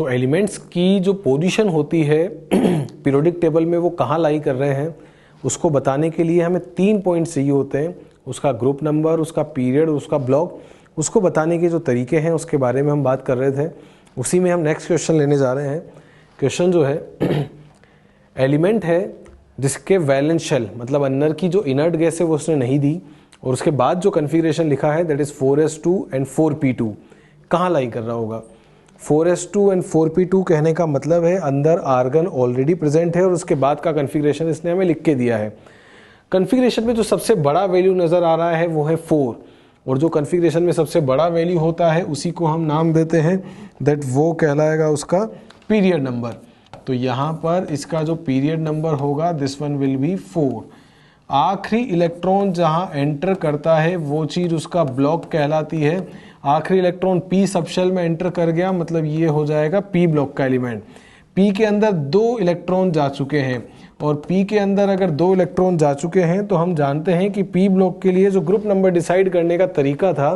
तो एलिमेंट्स की जो पोजीशन होती है पीरियोडिक टेबल में वो कहाँ लाई कर रहे हैं उसको बताने के लिए हमें 3 पॉइंट चाहिए होते हैं, उसका ग्रुप नंबर, उसका पीरियड, उसका ब्लॉक। उसको बताने के जो तरीके हैं उसके बारे में हम बात कर रहे थे, उसी में हम नेक्स्ट क्वेश्चन लेने जा रहे हैं। क्वेश्चन जो है एलिमेंट है जिसके वैलेंस शेल मतलब अंदर की जो इनर्ट गैस है वो उसने नहीं दी, और उसके बाद जो कन्फिग्रेशन लिखा है that is 4s2 and 4p2 कहाँ लाई कर रहा होगा। 4s2 एंड 4p2 कहने का मतलब है अंदर आर्गन ऑलरेडी प्रेजेंट है और उसके बाद का कन्फिग्रेशन इसने हमें लिख के दिया है। कन्फिग्रेशन में जो सबसे बड़ा वैल्यू नज़र आ रहा है वो है 4, और जो कन्फिग्रेशन में सबसे बड़ा वैल्यू होता है उसी को हम नाम देते हैं दैट वो कहलाएगा उसका पीरियड नंबर। तो यहाँ पर इसका जो पीरियड नंबर होगा दिस वन विल बी 4। आखिरी इलेक्ट्रॉन जहाँ एंटर करता है वो चीज़ उसका ब्लॉक कहलाती है। आखिरी इलेक्ट्रॉन पी सबशेल में एंटर कर गया मतलब ये हो जाएगा पी ब्लॉक का एलिमेंट। पी के अंदर 2 इलेक्ट्रॉन जा चुके हैं, और पी के अंदर अगर 2 इलेक्ट्रॉन जा चुके हैं तो हम जानते हैं कि पी ब्लॉक के लिए जो ग्रुप नंबर डिसाइड करने का तरीका था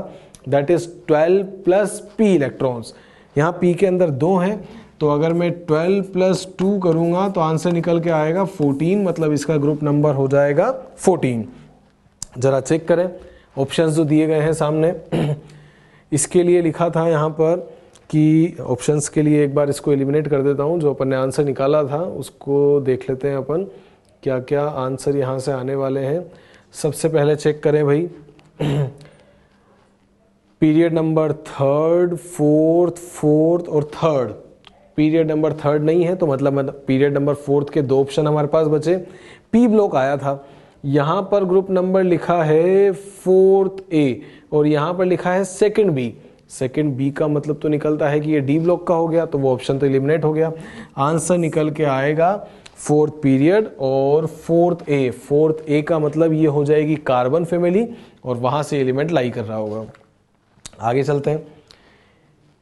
that is 12 plus P electrons. यहाँ पी के अंदर 2 हैं, तो अगर मैं 12 प्लस 2 करूँगा तो आंसर निकल के आएगा 14, मतलब इसका ग्रुप नंबर हो जाएगा 14। जरा चेक करें ऑप्शंस जो दिए गए हैं सामने। इसके लिए लिखा था यहाँ पर कि ऑप्शंस के लिए एक बार इसको एलिमिनेट कर देता हूँ, जो अपन ने आंसर निकाला था उसको देख लेते हैं अपन क्या क्या आंसर यहाँ से आने वाले हैं। सबसे पहले चेक करें भाई पीरियड नंबर 3rd, 4th और 3rd। पीरियड नंबर 3rd नहीं है तो मतलब पीरियड नंबर 4th के 2 ऑप्शन हमारे पास बचे। पी ब्लॉक आया था, यहाँ पर ग्रुप नंबर लिखा है 4th A और यहाँ पर लिखा है 2nd B। 2nd B का मतलब तो निकलता है कि ये डी ब्लॉक का हो गया, तो वो ऑप्शन तो एलिमिनेट हो गया। आंसर निकल के आएगा 4th पीरियड और 4th A। 4th A का मतलब ये हो जाएगी कार्बन फैमिली और वहाँ से एलिमेंट लाई कर रहा होगा। आगे चलते हैं।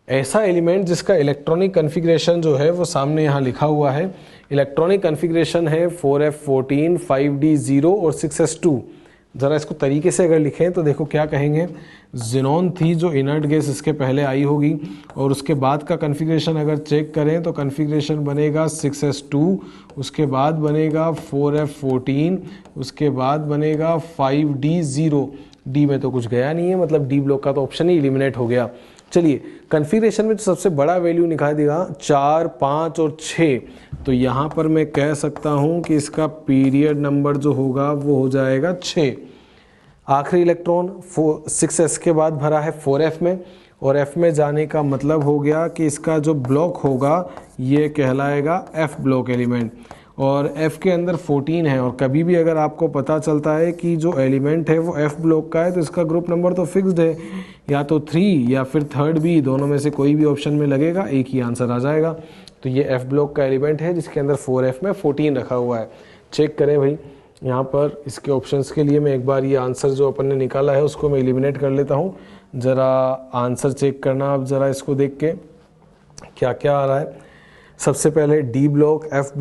ऐसा एलिमेंट जिसका इलेक्ट्रॉनिक कन्फिग्रेशन जो है वो सामने यहाँ लिखा हुआ है। इलेक्ट्रॉनिक कन्फिग्रेशन है 4f14, 5d0 और 6s2। ज़रा इसको तरीके से अगर लिखें तो देखो क्या कहेंगे। ज़ेनॉन थी जो इनर्ट गैस इसके पहले आई होगी, और उसके बाद का कन्फिग्रेशन अगर चेक करें तो कन्फिग्रेशन बनेगा 6s2, उसके बाद बनेगा 4f14, उसके बाद बनेगा 5d0। डी में तो कुछ गया नहीं है, मतलब डी ब्लॉक का तो ऑप्शन ही एलिमिनेट हो गया। चलिए कन्फिग्रेशन में तो सबसे बड़ा वैल्यू निकाल देगा 4, 5 और 6, तो यहाँ पर मैं कह सकता हूँ कि इसका पीरियड नंबर जो होगा वो हो जाएगा 6। आखिरी इलेक्ट्रॉन 6s के बाद भरा है 4f में, और f में जाने का मतलब हो गया कि इसका जो ब्लॉक होगा ये कहलाएगा f ब्लॉक एलिमेंट, और f के अंदर 14 है। और कभी भी अगर आपको पता चलता है कि जो एलिमेंट है वो f ब्लॉक का है तो इसका ग्रुप नंबर तो फिक्स्ड है, या तो 3 या फिर 3rd B, दोनों में से कोई भी ऑप्शन में लगेगा, एक ही आंसर आ जाएगा। तो ये f ब्लॉक का एलिमेंट है जिसके अंदर 4f में 14 रखा हुआ है। चेक करें भाई यहाँ पर इसके ऑप्शंस के लिए मैं एक बार ये आंसर जो अपन ने निकाला है उसको मैं एलिमिनेट कर लेता हूँ। ज़रा आंसर चेक करना आप ज़रा इसको देख के क्या क्या आ रहा है। सबसे पहले डी ब्लॉक, एफ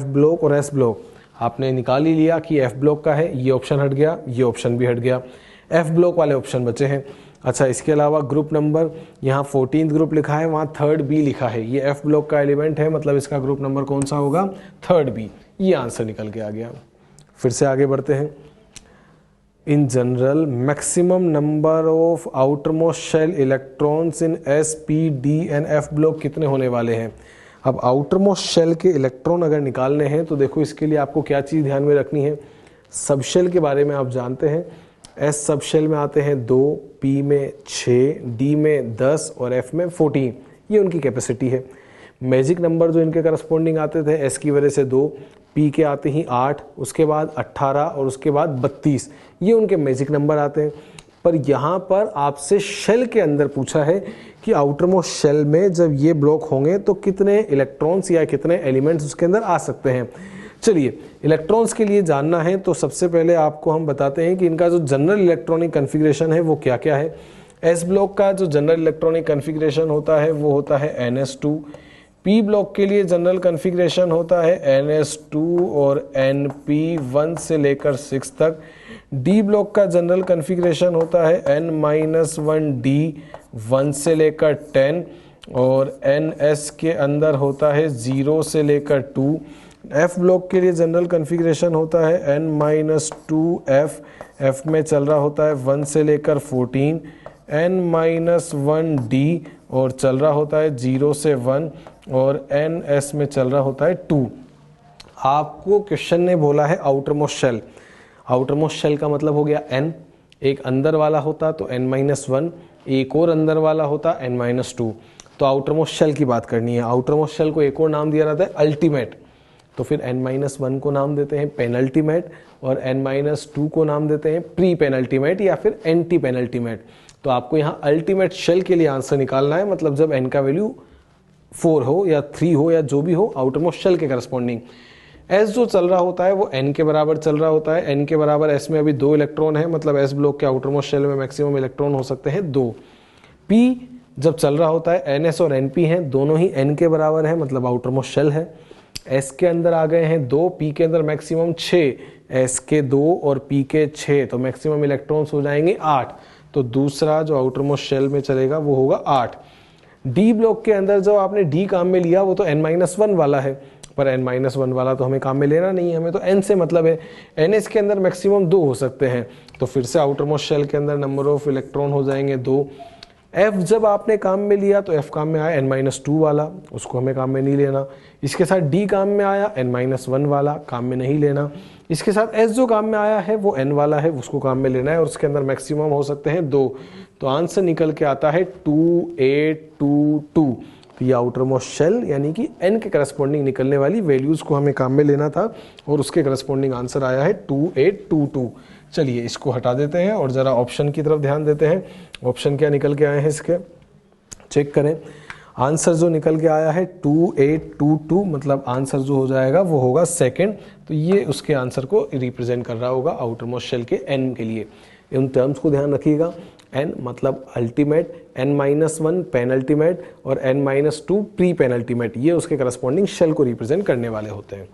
ब्लॉक और एस ब्लॉक आपने निकाल ही लिया कि एफ ब्लॉक का है, ये ऑप्शन हट गया, ये ऑप्शन भी हट गया, एफ ब्लॉक वाले ऑप्शन बचे हैं। अच्छा, इसके अलावा ग्रुप नंबर यहाँ 14th ग्रुप लिखा है, वहाँ 3rd B लिखा है, ये एफ ब्लॉक का एलिमेंट है, मतलब इसका ग्रुप नंबर कौन सा होगा 3rd B। ये आंसर निकल के आ गया। फिर से आगे बढ़ते हैं। In general maximum number of outermost shell electrons in S, P, D and F block कितने होने वाले हैं। अब आउटरमोस्ट शेल के इलेक्ट्रॉन अगर निकालने हैं तो देखो इसके लिए आपको क्या चीज़ ध्यान में रखनी है। सब शेल के बारे में आप जानते हैं, एस सब शेल में आते हैं 2, पी में 6, डी में 10 और एफ में 14। ये उनकी कैपेसिटी है। मैजिक नंबर जो इनके करस्पॉन्डिंग आते थे एस की वजह से 2, पी के आते ही 8, उसके बाद 18 और उसके बाद 32, ये उनके मैजिक नंबर आते हैं। पर यहाँ पर आपसे शेल के अंदर पूछा है कि आउटरमोस्ट शेल में जब ये ब्लॉक होंगे तो कितने इलेक्ट्रॉन्स या कितने एलिमेंट्स उसके अंदर आ सकते हैं। चलिए इलेक्ट्रॉन्स के लिए जानना है तो सबसे पहले आपको हम बताते हैं कि इनका जो जनरल इलेक्ट्रॉनिक कन्फिग्रेशन है वो क्या क्या है। एस ब्लॉक का जो जनरल इलेक्ट्रॉनिक कन्फिग्रेशन होता है वो होता है NS2। पी ब्लॉक के लिए जनरल कन्फिग्रेशन होता है NS2 और NP1 से लेकर 6 तक। डी ब्लॉक का जनरल कन्फिग्रेशन होता है N-1D 1 से लेकर 10, और NS के अंदर होता है 0 से लेकर 2। F ब्लॉक के लिए जनरल कन्फिग्रेशन होता है n-2f, F में चल रहा होता है 1 से लेकर 14, n-1d और चल रहा होता है 0 से 1 और NS में चल रहा होता है 2। आपको क्वेश्चन ने बोला है outer most shell. Outer most shell का मतलब हो गया n, एक अंदर वाला होता तो n-1, एक और अंदर वाला होता n-2। तो आउटर मोस्ट शेल की बात करनी है। आउटर मोस्ट शेल को एक और नाम दिया जाता है अल्टीमेट, तो फिर n-1 को नाम देते हैं पेनल्टीमेट और n-2 को नाम देते हैं प्री पेनल्टीमेट या फिर एंटी पेनल्टीमेट। तो आपको यहाँ अल्टीमेट शेल के लिए आंसर निकालना है, मतलब जब n का वैल्यू 4 हो या 3 हो या जो भी हो आउटर मोस्ट शेल के करस्पॉन्डिंग। S जो चल रहा होता है वो n के बराबर चल रहा होता है। n के बराबर S में अभी 2 इलेक्ट्रॉन है, मतलब S ब्लॉक के आउटर मोस्ट शेल में मैक्सिमम इलेक्ट्रॉन हो सकते हैं 2। P जब चल रहा होता है NS और NP हैं, दोनों ही n के बराबर है, मतलब आउटर मोस्ट शेल है। S के अंदर आ गए हैं 2, P के अंदर मैक्सिमम 6, S के 2 और P के 6, तो मैक्सिमम इलेक्ट्रॉन्स हो जाएंगे 8। तो दूसरा जो आउटर मोस्ट शेल में चलेगा वो होगा 8। D ब्लॉक के अंदर जो आपने D काम में लिया वो तो n-1 वाला है, पर n-1 वाला तो हमें काम में लेना नहीं है, हमें तो n से मतलब है। NS के अंदर मैक्सिमम 2 हो सकते हैं, तो फिर से आउटर मोस्ट शेल के अंदर नंबर ऑफ इलेक्ट्रॉन हो जाएंगे 2। F जब आपने काम में लिया तो F काम में आया n-2 वाला, उसको हमें काम में नहीं लेना। इसके साथ D काम में आया n-1 वाला, काम में नहीं लेना। इसके साथ S जो काम में आया है वो n वाला है, उसको काम में लेना है और उसके अंदर मैक्सिमम हो सकते हैं 2। तो आंसर निकल के आता है 2, 8, 2, 2। तो ये आउटर मोस्ट शेल यानी कि n के करस्पॉन्डिंग निकलने वाली वैल्यूज को हमें काम में लेना था और उसके करस्पॉन्डिंग आंसर आया है 2, 8, 2, 2। चलिए इसको हटा देते हैं और जरा ऑप्शन की तरफ ध्यान देते हैं। ऑप्शन क्या निकल के आए हैं इसके, चेक करें। आंसर जो निकल के आया है 2, 8, 2, 2, मतलब आंसर जो हो जाएगा वो होगा सेकंड। तो ये उसके आंसर को रिप्रेजेंट कर रहा होगा आउटर मोस्ट शेल के n के लिए। इन टर्म्स को ध्यान रखिएगा, n मतलब अल्टीमेट, n-1 पेनल्टीमेट और n-2 प्री पेनल्टीमेट, ये उसके करस्पॉन्डिंग शेल को रिप्रेजेंट करने वाले होते हैं।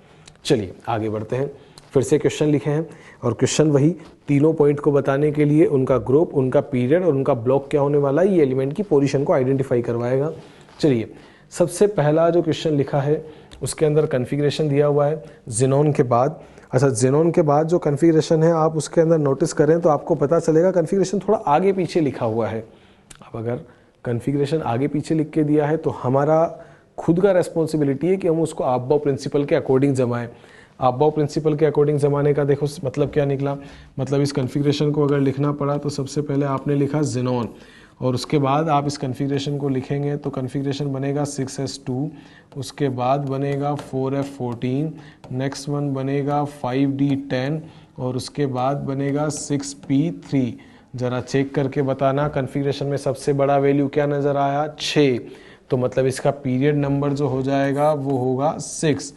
चलिए आगे बढ़ते हैं। फिर से क्वेश्चन लिखे हैं और क्वेश्चन वही तीनों पॉइंट को बताने के लिए उनका ग्रुप, उनका पीरियड और उनका ब्लॉक क्या होने वाला है, ये एलिमेंट की पोजीशन को आइडेंटिफाई करवाएगा। चलिए सबसे पहला जो क्वेश्चन लिखा है उसके अंदर कन्फिग्रेशन दिया हुआ है ज़ेनॉन के बाद। अच्छा, ज़ेनॉन के बाद जो कन्फिग्रेशन है आप उसके अंदर नोटिस करें तो आपको पता चलेगा कन्फिग्रेशन थोड़ा आगे पीछे लिखा हुआ है। अब अगर कन्फिग्रेशन आगे पीछे लिख के दिया है तो हमारा खुद का रेस्पॉन्सिबिलिटी है कि हम उसको आपबाउ प्रिंसिपल के अकॉर्डिंग जमाएं। आपबाउ प्रिंसिपल के अकॉर्डिंग जमाने का देखो मतलब क्या निकला, मतलब इस कन्फिग्रेशन को अगर लिखना पड़ा तो सबसे पहले आपने लिखा ज़ेनॉन और उसके बाद आप इस कन्फिग्रेशन को लिखेंगे तो कन्फिग्रेशन बनेगा 6s2, उसके बाद बनेगा 4f14, नेक्स्ट वन बनेगा 5d10 और उसके बाद बनेगा 6p3। ज़रा चेक करके बताना कन्फिग्रेशन में सबसे बड़ा वैल्यू क्या नज़र आया, 6, तो मतलब इसका पीरियड नंबर जो हो जाएगा वो होगा 6।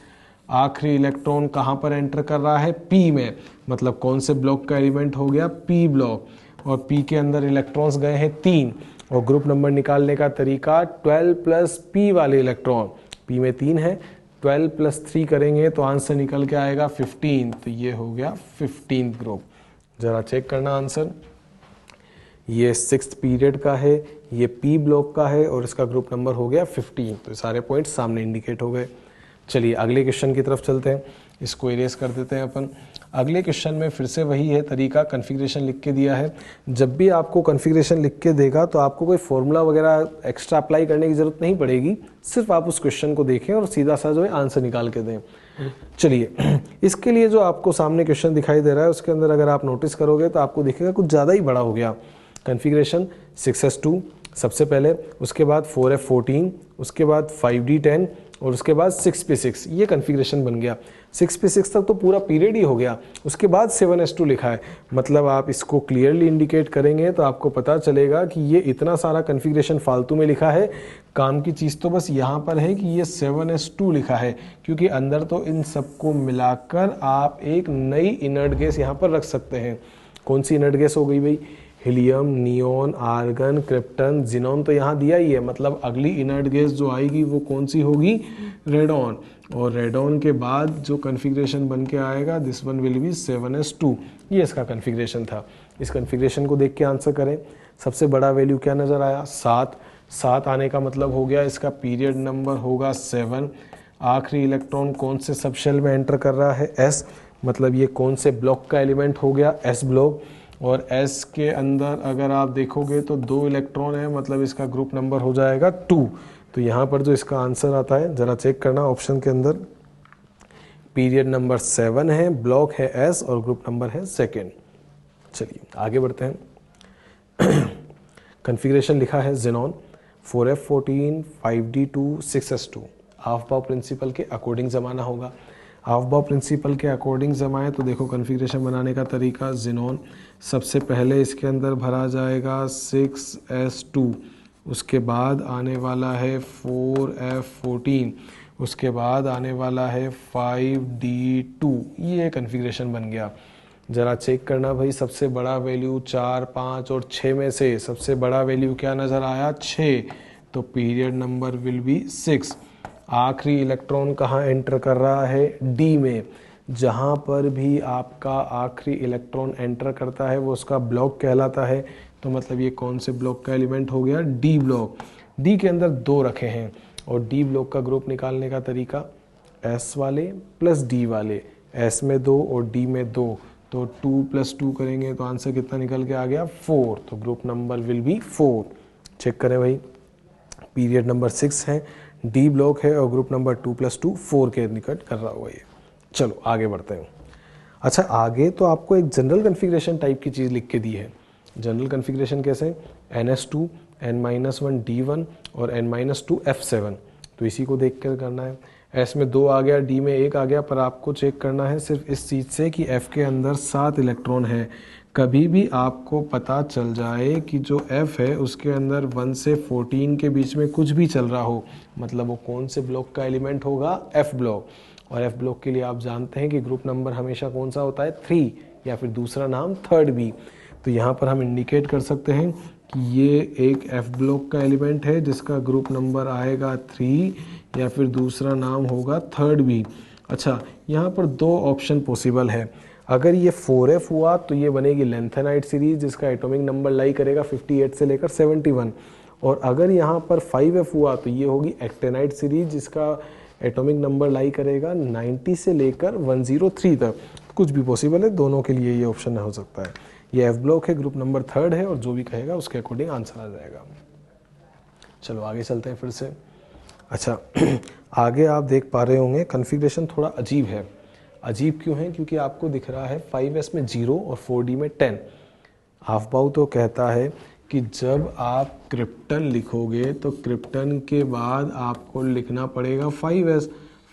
आखिरी इलेक्ट्रॉन कहाँ पर एंटर कर रहा है, P में, मतलब कौन से ब्लॉक का एलिमेंट हो गया, P ब्लॉक, और P के अंदर इलेक्ट्रॉन्स गए हैं 3 और ग्रुप नंबर निकालने का तरीका 12 प्लस P वाले इलेक्ट्रॉन, P में 3 है, 12 प्लस 3 करेंगे तो आंसर निकल के आएगा 15, तो ये हो गया 15th ग्रुप। जरा चेक करना आंसर, ये 6th पीरियड का है, ये P ब्लॉक का है और इसका ग्रुप नंबर हो गया 15, तो सारे पॉइंट सामने इंडिकेट हो गए। चलिए अगले क्वेश्चन की तरफ चलते हैं, इसको इरेज कर देते हैं अपन। अगले क्वेश्चन में फिर से वही है तरीका, कन्फिग्रेशन लिख के दिया है। जब भी आपको कन्फिग्रेशन लिख के देगा तो आपको कोई फॉर्मूला वगैरह एक्स्ट्रा अप्लाई करने की ज़रूरत नहीं पड़ेगी, सिर्फ आप उस क्वेश्चन को देखें और सीधा सा जो है आंसर निकाल के दें। चलिए इसके लिए जो आपको सामने क्वेश्चन दिखाई दे रहा है उसके अंदर अगर आप नोटिस करोगे तो आपको दिखेगा कुछ ज़्यादा ही बड़ा हो गया। कन्फिग्रेशन 6s2 सबसे पहले, उसके बाद 4f14, उसके बाद 5d10 और उसके बाद 6p6, ये कन्फिग्रेशन बन गया। 6p6 तक तो पूरा पीरियड ही हो गया, उसके बाद 7s2 लिखा है, मतलब आप इसको क्लियरली इंडिकेट करेंगे तो आपको पता चलेगा कि ये इतना सारा कन्फिग्रेशन फालतू में लिखा है। काम की चीज़ तो बस यहाँ पर है कि ये 7s2 लिखा है, क्योंकि अंदर तो इन सबको मिलाकर आप एक नई इनर्ट गैस यहाँ पर रख सकते हैं। कौन सी इनर्ट गैस हो गई भाई, helium, neon, argon, krypton, xenon तो यहाँ दिया ही है, मतलब अगली इनर्ट गैस जो आएगी वो कौन सी होगी, रेडॉन, और रेडॉन के बाद जो कन्फिग्रेशन बन के आएगा this one will be 7s2, ये इसका कन्फिग्रेशन था। इस कन्फिग्रेशन को देख के आंसर करें। सबसे बड़ा वैल्यू क्या नज़र आया, 7, 7 आने का मतलब हो गया इसका पीरियड नंबर होगा 7। आखिरी इलेक्ट्रॉन कौन से सब शेल में एंटर कर रहा है, एस, मतलब ये कौन से ब्लॉक का एलिमेंट हो गया, एस ब्लॉक। और एस के अंदर अगर आप देखोगे तो 2 इलेक्ट्रॉन है, मतलब इसका ग्रुप नंबर हो जाएगा 2। तो यहाँ पर जो इसका आंसर आता है जरा चेक करना ऑप्शन के अंदर, पीरियड नंबर 7 है, ब्लॉक है एस और ग्रुप नंबर है 2। चलिए आगे बढ़ते हैं। कॉन्फ़िगरेशन लिखा है xenon 4f14 5d2 6s2। Aufbau principle के अकॉर्डिंग जमाना होगा। हाफ-बाउ प्रिंसिपल के अकॉर्डिंग जमाए तो देखो कॉन्फ़िगरेशन बनाने का तरीका, जेनॉन सबसे पहले इसके अंदर भरा जाएगा 6s2, उसके बाद आने वाला है 4f14, उसके बाद आने वाला है 5d2। ये कॉन्फ़िगरेशन बन गया। ज़रा चेक करना भाई, सबसे बड़ा वैल्यू 4, 5 और 6 में से सबसे बड़ा वैल्यू क्या नज़र आया, 6, तो पीरियड नंबर विल बी 6। आखिरी इलेक्ट्रॉन कहाँ एंटर कर रहा है, डी में। जहाँ पर भी आपका आखिरी इलेक्ट्रॉन एंटर करता है वो उसका ब्लॉक कहलाता है। तो मतलब ये कौन से ब्लॉक का एलिमेंट हो गया, डी ब्लॉक। डी के अंदर 2 रखे हैं और डी ब्लॉक का ग्रुप निकालने का तरीका, एस वाले प्लस डी वाले, एस में 2 और डी में 2, तो 2 + 2 करेंगे तो आंसर कितना निकल के आ गया, 4। तो group number will be 4। Check करें भाई, पीरियड नंबर 6 है, डी ब्लॉक है और ग्रुप नंबर 2 + 2 4 के निकट कर रहा होगा ये। चलो आगे बढ़ते हैं। अच्छा, आगे तो आपको एक जनरल कॉन्फ़िगरेशन टाइप की चीज़ लिख के दी है। जनरल कॉन्फ़िगरेशन कैसे, NS2 N-1 D1 और N-2 F7। तो इसी को देख कर करना है। एस में 2 आ गया, डी में 1 आ गया, पर आपको चेक करना है सिर्फ इस चीज़ से कि एफ के अंदर 7 इलेक्ट्रॉन है। कभी भी आपको पता चल जाए कि जो एफ है उसके अंदर 1 से 14 के बीच में कुछ भी चल रहा हो, मतलब वो कौन से ब्लॉक का एलिमेंट होगा, एफ ब्लॉक। और एफ ब्लॉक के लिए आप जानते हैं कि ग्रुप नंबर हमेशा कौन सा होता है, 3, या फिर दूसरा नाम 3rd बी। तो यहाँ पर हम इंडिकेट कर सकते हैं कि ये एक एफ ब्लॉक का एलिमेंट है जिसका ग्रुप नंबर आएगा 3, या फिर दूसरा नाम होगा 3rd बी। अच्छा, यहाँ पर 2 ऑप्शन पॉसिबल है। अगर ये 4f हुआ तो ये बनेगी लेंथेनाइट सीरीज जिसका एटॉमिक नंबर लाई करेगा 58 से लेकर 71, और अगर यहाँ पर 5f हुआ तो ये होगी एक्टेनाइट सीरीज जिसका एटॉमिक नंबर लाई करेगा 90 से लेकर 103 तक। कुछ भी पॉसिबल है, दोनों के लिए ये ऑप्शन हो सकता है। ये एफ ब्लॉक है, ग्रुप नंबर 3rd है, और जो भी कहेगा उसके अकॉर्डिंग आंसर आ जाएगा। चलो आगे चलते हैं फिर से। अच्छा, आगे आप देख पा रहे होंगे कॉन्फ़िगरेशन थोड़ा अजीब है। अजीब क्यों है, क्योंकि आपको दिख रहा है 5s में 0 और 4d में 10। हाफ-बाउ तो कहता है कि जब आप क्रिप्टन लिखोगे तो क्रिप्टन के बाद आपको लिखना पड़ेगा 5s।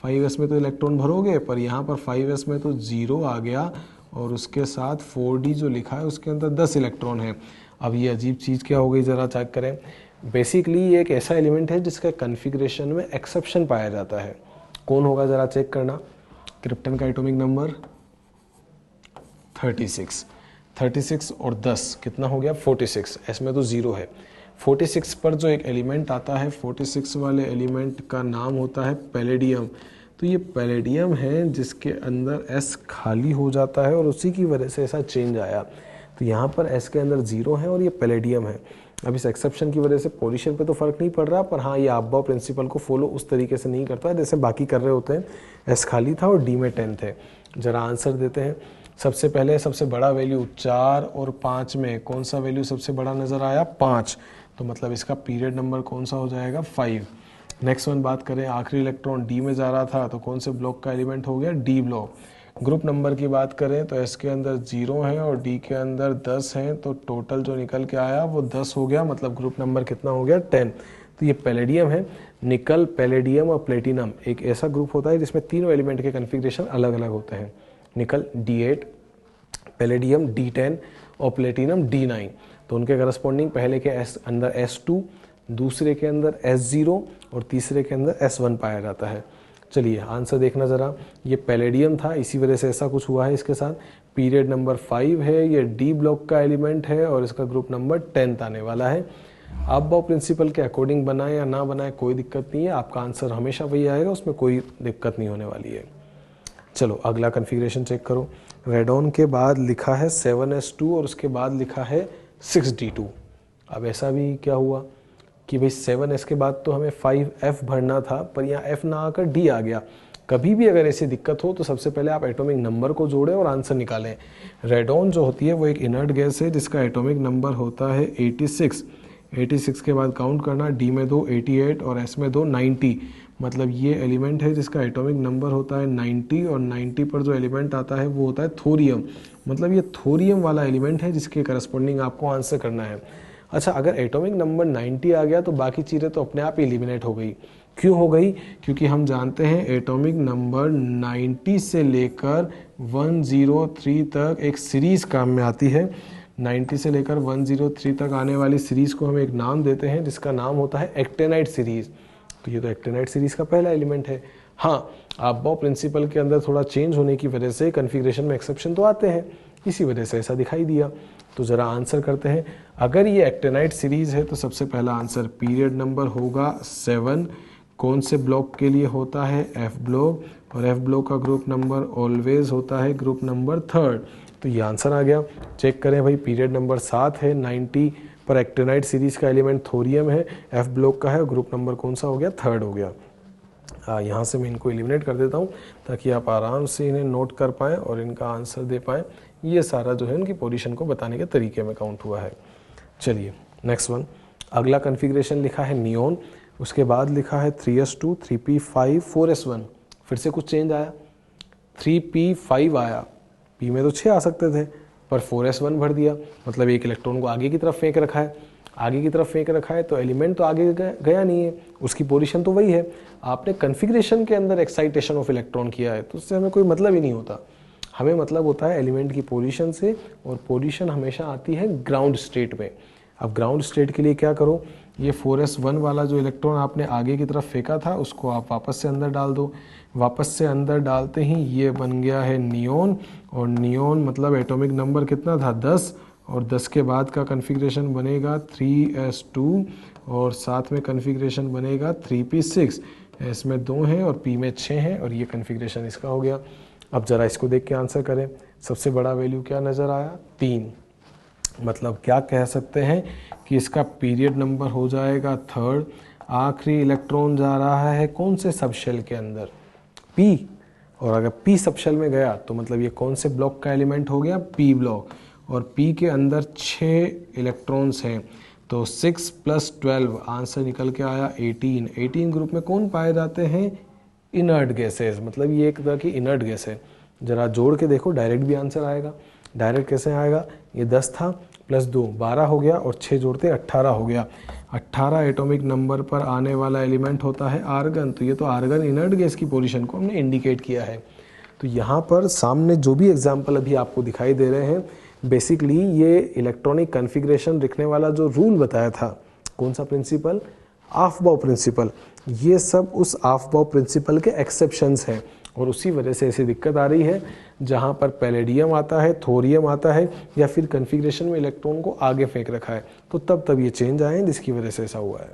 5s में तो इलेक्ट्रॉन भरोगे, पर यहाँ पर 5s में तो 0 आ गया और उसके साथ 4d जो लिखा है उसके अंदर 10 इलेक्ट्रॉन है। अब ये अजीब चीज़ क्या हो गई, ज़रा चेक करें। बेसिकली ये एक ऐसा एलिमेंट है जिसका कॉन्फ़िगरेशन में एक्सेप्शन पाया जाता है। कौन होगा, ज़रा चेक करना। क्रिप्टन का एटॉमिक नंबर 36 और 10 कितना हो गया, 46। इसमें तो 0 है। 46 पर जो एक एलिमेंट आता है, 46 वाले एलिमेंट का नाम होता है पैलेडियम। तो ये पैलेडियम है जिसके अंदर S खाली हो जाता है और उसी की वजह से ऐसा चेंज आया। तो यहाँ पर S के अंदर 0 है और ये पैलेडियम है। अब इस एक्सेप्शन की वजह से पोजीशन पे तो फ़र्क नहीं पड़ रहा, पर हाँ ये हाफ-बाउ प्रिंसिपल को फॉलो उस तरीके से नहीं करता जैसे बाकी कर रहे होते हैं। S खाली था और D में 10 थे। ज़रा आंसर देते हैं। सबसे पहले सबसे बड़ा वैल्यू 4 और 5 में कौन सा वैल्यू सबसे बड़ा नज़र आया, 5। तो मतलब इसका पीरियड नंबर कौन सा हो जाएगा, 5। नेक्स्ट वन बात करें, आखिरी इलेक्ट्रॉन डी में जा रहा था तो कौन से ब्लॉक का एलिमेंट हो गया, डी ब्लॉक। ग्रुप नंबर की बात करें तो एस के अंदर 0 है और डी के अंदर 10 हैं, तो टोटल जो निकल के आया वो 10 हो गया, मतलब ग्रुप नंबर कितना हो गया, 10। तो ये पैलेडियम है। निकल, पैलेडियम और प्लेटिनम एक ऐसा ग्रुप होता है जिसमें तीनों एलिमेंट के कन्फिग्रेशन अलग अलग होते हैं। निकल D8, पैलेडियम D10 और प्लेटिनम D9। तो उनके करस्पॉन्डिंग पहले के अंदर S2, दूसरे के अंदर S0 और तीसरे के अंदर S1 पाया जाता है। चलिए आंसर देखना ज़रा। ये पैलेडियम था, इसी वजह से ऐसा कुछ हुआ है इसके साथ। पीरियड नंबर 5 है, ये डी ब्लॉक का एलिमेंट है और इसका ग्रुप नंबर 10 आने वाला है। हाफ-बाउ प्रिंसिपल के अकॉर्डिंग बनाए या ना बनाए कोई दिक्कत नहीं है, आपका आंसर हमेशा वही आएगा, उसमें कोई दिक्कत नहीं होने वाली है। चलो अगला कन्फिग्रेशन चेक करो। रेडॉन के बाद लिखा है 7s2 और उसके बाद लिखा है 6d2। अब ऐसा भी क्या हुआ, कि भाई 7s के बाद तो हमें 5f भरना था, पर यहाँ f ना आकर d आ गया। कभी भी अगर ऐसी दिक्कत हो तो सबसे पहले आप एटॉमिक नंबर को जोड़ें और आंसर निकालें। रेडॉन जो होती है वो एक इनर्ट गैस है जिसका एटॉमिक नंबर होता है 86। 86 के बाद काउंट करना, d में दो 88 और s में दो 90, मतलब ये एलिमेंट है जिसका एटॉमिक नंबर होता है 90, और 90 पर जो एलिमेंट आता है वो होता है थोरियम, मतलब ये थोरियम वाला एलिमेंट है जिसके करस्पॉन्डिंग आपको आंसर करना है। अच्छा, अगर एटॉमिक नंबर 90 आ गया तो बाकी चीज़ें तो अपने आप ही एलिमिनेट हो गई। क्यों हो गई? क्योंकि हम जानते हैं एटॉमिक नंबर 90 से लेकर 103 तक एक सीरीज़ काम में आती है। 90 से लेकर 103 तक आने वाली सीरीज़ को हम एक नाम देते हैं जिसका नाम होता है एक्टेनाइट सीरीज़। तो ये तो एक्टेनाइट सीरीज़ का पहला एलिमेंट है। हाँ, अबाव प्रिंसिपल के अंदर थोड़ा चेंज होने की वजह से कन्फिग्रेशन में एक्सेप्शन तो आते हैं, इसी वजह से ऐसा दिखाई दिया। तो ज़रा आंसर करते हैं। अगर ये एक्टेनाइट सीरीज़ है तो सबसे पहला आंसर पीरियड नंबर होगा 7। कौन से ब्लॉक के लिए होता है? एफ ब्लॉक, और एफ ब्लॉक का ग्रुप नंबर ऑलवेज होता है ग्रुप नंबर 3। तो ये आंसर आ गया। चेक करें भाई, पीरियड नंबर 7 है, 90 पर एक्टेनाइट सीरीज़ का एलिमेंट थोरियम है, एफ ब्लॉक का है, ग्रुप नंबर कौन सा हो गया? 3 हो गया। यहाँ से मैं इनको एलिमिनेट कर देता हूँ ताकि आप आराम से इन्हें नोट कर पाएँ और इनका आंसर दे पाएँ। ये सारा जो है इनकी पोजीशन को बताने के तरीके में काउंट हुआ है। चलिए नेक्स्ट वन, अगला कन्फिग्रेशन लिखा है नियोन, उसके बाद लिखा है 3s2, 3p5, 4s1। फिर से कुछ चेंज आया, 3p5 आया, p में तो 6 आ सकते थे पर 4s1 भर दिया, मतलब एक इलेक्ट्रॉन को आगे की तरफ फेंक रखा है। आगे की तरफ फेंक रखा है तो एलिमेंट तो आगे गया नहीं है, उसकी पोजीशन तो वही है। आपने कन्फिग्रेशन के अंदर एक्साइटेशन ऑफ इलेक्ट्रॉन किया है तो उससे हमें कोई मतलब ही नहीं होता। हमें मतलब होता है एलिमेंट की पोजीशन से, और पोजीशन हमेशा आती है ग्राउंड स्टेट में। अब ग्राउंड स्टेट के लिए क्या करो, ये 4s1 वाला जो इलेक्ट्रॉन आपने आगे की तरफ फेंका था उसको आप वापस से अंदर डाल दो। वापस से अंदर डालते ही ये बन गया है नियोन, और नियोन मतलब एटॉमिक नंबर कितना था? 10, और 10 के बाद का कन्फिग्रेशन बनेगा 3s2, और साथ में कन्फिग्रेशन बनेगा 3p6। s में 2 हैं और p में 6 हैं, और ये कन्फिग्रेशन इसका हो गया। अब ज़रा इसको देख के आंसर करें। सबसे बड़ा वैल्यू क्या नज़र आया? 3, मतलब क्या कह सकते हैं कि इसका पीरियड नंबर हो जाएगा 3rd। आखिरी इलेक्ट्रॉन जा रहा है कौन से सबशेल के अंदर? p, और अगर p सबशेल में गया तो मतलब ये कौन से ब्लॉक का एलिमेंट हो गया? p ब्लॉक, और p के अंदर 6 इलेक्ट्रॉन्स हैं तो 6 + 12 आंसर निकल के आया 18। 18 ग्रुप में कौन पाए जाते हैं? इनर्ट गैसेस, मतलब ये एक तरह की इनर्ट गैस है। जरा जोड़ के देखो, डायरेक्ट भी आंसर आएगा। डायरेक्ट कैसे आएगा? ये 10 था +2 12 हो गया, और 6 जोड़ते 18 हो गया। 18 एटॉमिक नंबर पर आने वाला एलिमेंट होता है आर्गन, तो ये तो आर्गन इनर्ट गैस की पोजीशन को हमने इंडिकेट किया है। तो यहाँ पर सामने जो भी एग्जाम्पल अभी आपको दिखाई दे रहे हैं, बेसिकली ये इलेक्ट्रॉनिक कन्फिग्रेशन लिखने वाला जो रूल बताया था, कौन सा प्रिंसिपल? ऑफ-बाउ प्रिंसिपल। ये सब उस ऑफ-बाउ प्रिंसिपल के एक्सेप्शंस हैं, और उसी वजह से ऐसी दिक्कत आ रही है जहाँ पर पैलेडियम आता है, थोरियम आता है, या फिर कन्फिग्रेशन में इलेक्ट्रॉन को आगे फेंक रखा है, तो तब ये चेंज आए जिसकी वजह से ऐसा हुआ है।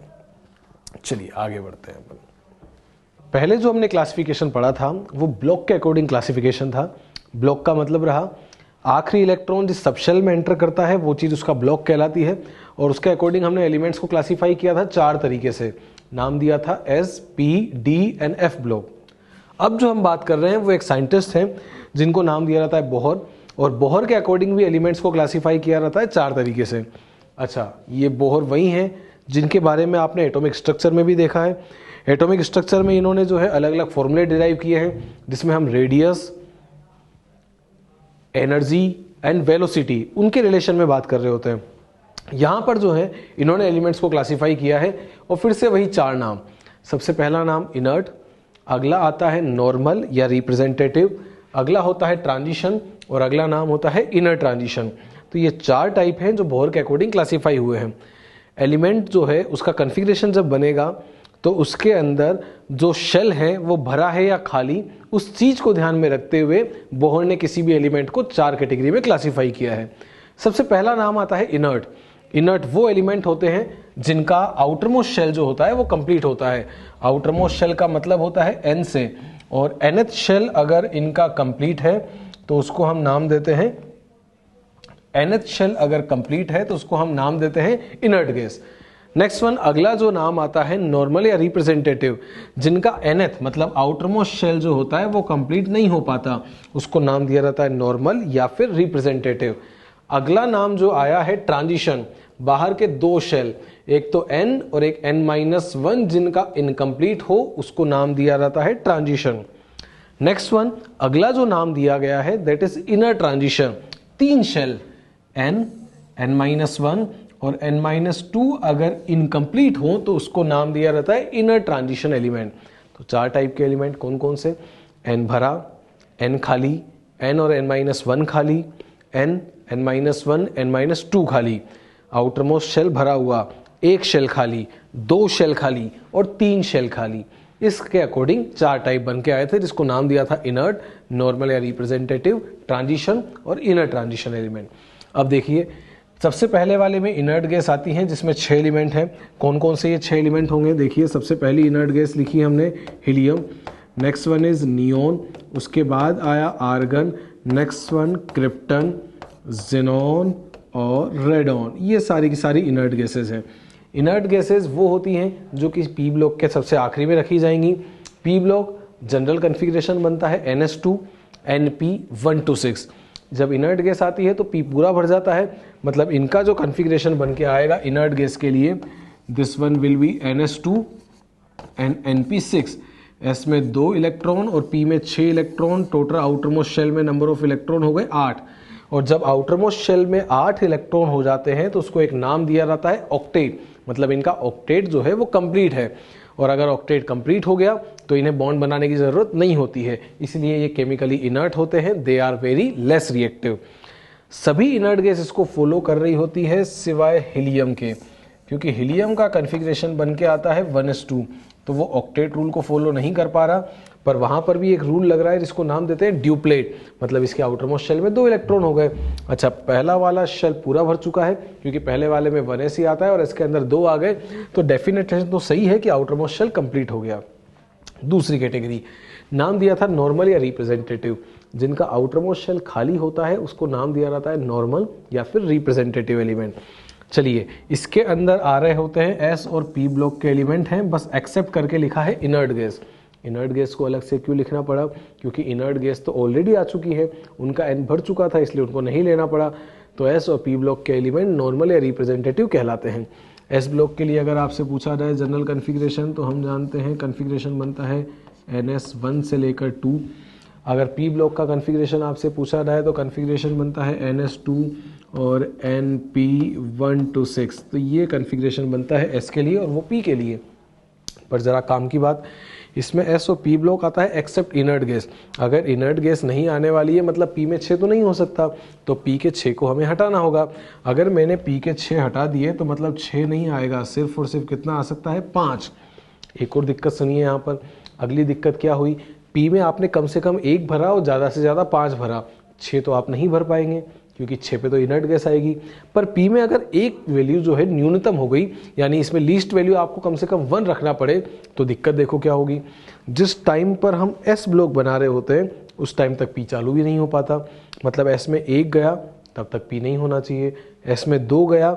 चलिए आगे बढ़ते हैं अपन। पहले जो हमने क्लासिफिकेशन पढ़ा था वो ब्लॉक के अकॉर्डिंग क्लासिफिकेशन था। ब्लॉक का मतलब रहा आखिरी इलेक्ट्रॉन जिस सबशेल में एंटर करता है वो चीज़ उसका ब्लॉक कहलाती है, और उसके अकॉर्डिंग हमने एलिमेंट्स को क्लासीफाई किया था 4 तरीके से। नाम दिया था S, P, D and F block. अब जो हम बात कर रहे हैं वो एक साइंटिस्ट हैं जिनको नाम दिया जाता है बोहर, और बोहर के अकॉर्डिंग भी एलिमेंट्स को क्लासीफाई किया जाता है 4 तरीके से। अच्छा, ये बोहर वही हैं जिनके बारे में आपने एटॉमिक स्ट्रक्चर में भी देखा है। एटॉमिक स्ट्रक्चर में इन्होंने जो है अलग अलग फॉर्मूले डिराइव किए हैं, जिसमें हम रेडियस, एनर्जी एंड वेलोसिटी उनके रिलेशन में बात कर रहे होते हैं। यहाँ पर जो है इन्होंने एलिमेंट्स को क्लासीफाई किया है, और फिर से वही 4 नाम। सबसे पहला नाम इनर्ट, अगला आता है नॉर्मल या रिप्रेजेंटेटिव, अगला होता है ट्रांजिशन, और अगला नाम होता है इनर ट्रांजिशन। तो ये 4 टाइप हैं जो बोहर के अकॉर्डिंग क्लासीफाई हुए हैं। एलिमेंट जो है उसका कन्फिग्रेशन जब बनेगा तो उसके अंदर जो शेल है वो भरा है या खाली, उस चीज को ध्यान में रखते हुए बोहर ने किसी भी एलिमेंट को 4 कैटेगरी में क्लासीफाई किया है। सबसे पहला नाम आता है इनर्ट। इनर्ट वो एलिमेंट होते हैं जिनका आउटरमोस्ट शेल जो होता है वो कंप्लीट होता है। आउटरमोस्ट शेल का मतलब होता है n से, और nth शेल अगर इनका कंप्लीट है तो उसको हम नाम देते हैं, nth शेल अगर कंप्लीट है तो उसको हम नाम देते हैं इनर्ट गैस। नेक्स्ट वन, अगला जो नाम आता है नॉर्मल या रिप्रेजेंटेटिव, जिनका nth मतलब आउटरमोस्ट शेल जो होता है वो कंप्लीट नहीं हो पाता, उसको नाम दिया जाता है नॉर्मल या फिर रिप्रेजेंटेटिव। अगला नाम जो आया है ट्रांजिशन, बाहर के दो शेल, एक तो n और एक n-1 जिनका इनकम्प्लीट हो, उसको नाम दिया जाता है ट्रांजिशन। नेक्स्ट वन, अगला जो नाम दिया गया है दैट इज इनर ट्रांजिशन, तीन शेल n, n-1 और n-2 अगर इनकम्प्लीट हो तो उसको नाम दिया जाता है इनर ट्रांजिशन एलिमेंट। तो चार टाइप के एलिमेंट कौन कौन से, n भरा, n खाली, n और n-1 खाली, n, n-1, n-2 खाली, आउटरमोस्ट शेल भरा हुआ, एक शेल खाली, दो शेल खाली और तीन शेल खाली। इसके अकॉर्डिंग चार टाइप बन के आए थे जिसको नाम दिया था इनर्ट, नॉर्मल या रिप्रेजेंटेटिव, ट्रांजिशन और इनर ट्रांजिशन एलिमेंट। अब देखिए सबसे पहले वाले में इनर्ट गैस आती हैं जिसमें 6 एलिमेंट हैं। कौन कौन से ये 6 एलिमेंट होंगे, देखिए सबसे पहली इनर्ट गैस लिखी हमने helium, next one is neon, उसके बाद आया argon, next one krypton, xenon और रेडॉन। ये सारी की सारी इनर्ट गैसेज हैं। इनर्ट गैसेज वो होती हैं जो कि पी ब्लॉक के सबसे आखिरी में रखी जाएंगी। पी ब्लॉक जनरल कन्फिग्रेशन बनता है NS2 NP126। जब इनर्ट गैस आती है तो पी पूरा भर जाता है, मतलब इनका जो कन्फिग्रेशन बन के आएगा इनर्ट गैस के लिए, this one will be NS2 and NP6। S में 2 इलेक्ट्रॉन और पी में 6 इलेक्ट्रॉन, टोटल आउटरमोस्ट शेल में नंबर ऑफ इलेक्ट्रॉन हो गए 8। और जब आउटरमोस्ट शेल में 8 इलेक्ट्रॉन हो जाते हैं तो उसको एक नाम दिया जाता है ऑक्टेट, मतलब इनका ऑक्टेट जो है वो कंप्लीट है। और अगर ऑक्टेट कंप्लीट हो गया तो इन्हें बॉन्ड बनाने की जरूरत नहीं होती है, इसलिए ये केमिकली इनर्ट होते हैं, they are very less reactive. सभी इनर्ट गैस इसको फॉलो कर रही होती है सिवाय हीलियम के, क्योंकि हीलियम का कन्फिग्रेशन बन के आता है 1s2, तो वो ऑक्टेट रूल को फॉलो नहीं कर पा रहा। पर वहां पर भी एक रूल लग रहा है जिसको नाम देते हैं ड्यूप्लेट, मतलब इसके आउटरमोस्ट शेल में 2 इलेक्ट्रॉन हो गए। अच्छा, पहला वाला शेल पूरा भर चुका है क्योंकि पहले वाले में 1s ही आता है और इसके अंदर 2 आ गए, तो डेफिनेटली तो सही है कि आउटरमोस्ट शेल कंप्लीट हो गया। दूसरी कैटेगरी नाम दिया था नॉर्मल या रिप्रेजेंटेटिव, जिनका आउटरमोस्ट शेल खाली होता है उसको नाम दिया जाता है नॉर्मल या फिर रिप्रेजेंटेटिव एलिमेंट। चलिए, इसके अंदर आ रहे होते हैं S और P ब्लॉक के एलिमेंट हैं, बस एक्सेप्ट करके लिखा है इनर्ट गैस। इनर्ट गैस को अलग से क्यों लिखना पड़ा, क्योंकि इनर्ट गैस तो ऑलरेडी आ चुकी है, उनका N भर चुका था इसलिए उनको नहीं लेना पड़ा। तो S और P ब्लॉक के एलिमेंट नॉर्मल या रिप्रेजेंटेटिव कहलाते हैं। S ब्लॉक के लिए अगर आपसे पूछा जाए जनरल कन्फिग्रेशन, तो हम जानते हैं कन्फिग्रेशन बनता है NS1 से लेकर 2। अगर P ब्लॉक का कन्फिग्रेशन आपसे पूछा जाए तो कन्फिग्रेशन बनता है NS2 और NP126। तो ये कन्फिग्रेशन बनता है S के लिए और वो P के लिए। पर ज़रा काम की बात, इसमें S और P ब्लॉक आता है एक्सेप्ट इनर्ट गैस। अगर इनर्ट गैस नहीं आने वाली है मतलब P में 6 तो नहीं हो सकता, तो P के 6 को हमें हटाना होगा। अगर मैंने P के 6 हटा दिए तो मतलब 6 नहीं आएगा, सिर्फ और सिर्फ कितना आ सकता है, 5। एक और दिक्कत सुनिए यहाँ पर, अगली दिक्कत क्या हुई, P में आपने कम से कम 1 भरा और ज़्यादा से ज़्यादा 5 भरा, 6 तो आप नहीं भर पाएंगे क्योंकि 6 पे तो इनर्ट गैस आएगी। पर P में अगर एक वैल्यू जो है न्यूनतम हो गई, यानी इसमें लीस्ट वैल्यू आपको कम से कम 1 रखना पड़े, तो दिक्कत देखो क्या होगी। जिस टाइम पर हम S ब्लॉक बना रहे होते हैं उस टाइम तक P चालू भी नहीं हो पाता, मतलब S में 1 गया तब तक P नहीं होना चाहिए, S में 2 गया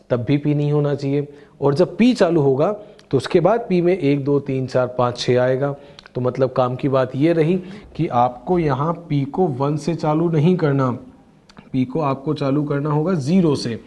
तब भी P नहीं होना चाहिए, और जब P चालू होगा तो उसके बाद P में 1 2 3 4 5 6 आएगा। तो मतलब काम की बात ये रही कि आपको यहाँ P को 1 से चालू नहीं करना, P को आपको चालू करना होगा 0 से।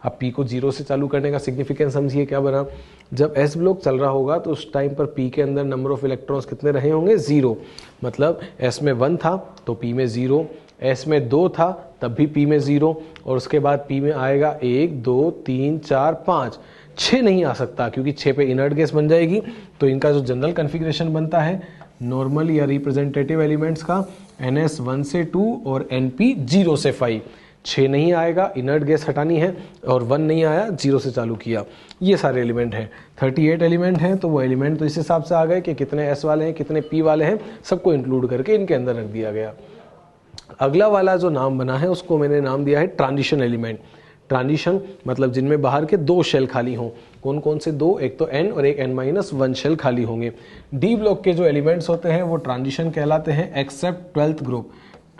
अब P को 0 से चालू करने का सिग्निफिकेंस समझिए क्या बना, जब S ब्लॉक चल रहा होगा तो उस टाइम पर P के अंदर नंबर ऑफ इलेक्ट्रॉन्स कितने रहे होंगे, 0। मतलब S में 1 था तो P में 0, S में 2 था तब भी P में 0, और उसके बाद P में आएगा 1 2 3 4 5, 6 नहीं आ सकता क्योंकि 6 पे इनर्ट गैस बन जाएगी। तो इनका जो जनरल कन्फिग्रेशन बनता है नॉर्मल या रिप्रेजेंटेटिव एलिमेंट्स का NS1 से 2 और NP 0 से 5, 6 नहीं आएगा, इनर्ट गैस हटानी है, और 1 नहीं आया, 0 से चालू किया। ये सारे एलिमेंट हैं, 38 एलिमेंट हैं। तो वो एलिमेंट तो इस हिसाब से आ गए कि कितने S वाले हैं कितने P वाले हैं, सबको इंक्लूड करके इनके अंदर रख दिया गया। अगला वाला जो नाम बना है उसको मैंने नाम दिया है ट्रांजिशन एलिमेंट। ट्रांजिशन मतलब जिनमें बाहर के 2 शेल खाली हों। कौन कौन से 2, एक तो N और एक N-1 शेल खाली होंगे। D ब्लॉक के जो एलिमेंट्स होते हैं वो ट्रांजिशन कहलाते हैं accept 12th group.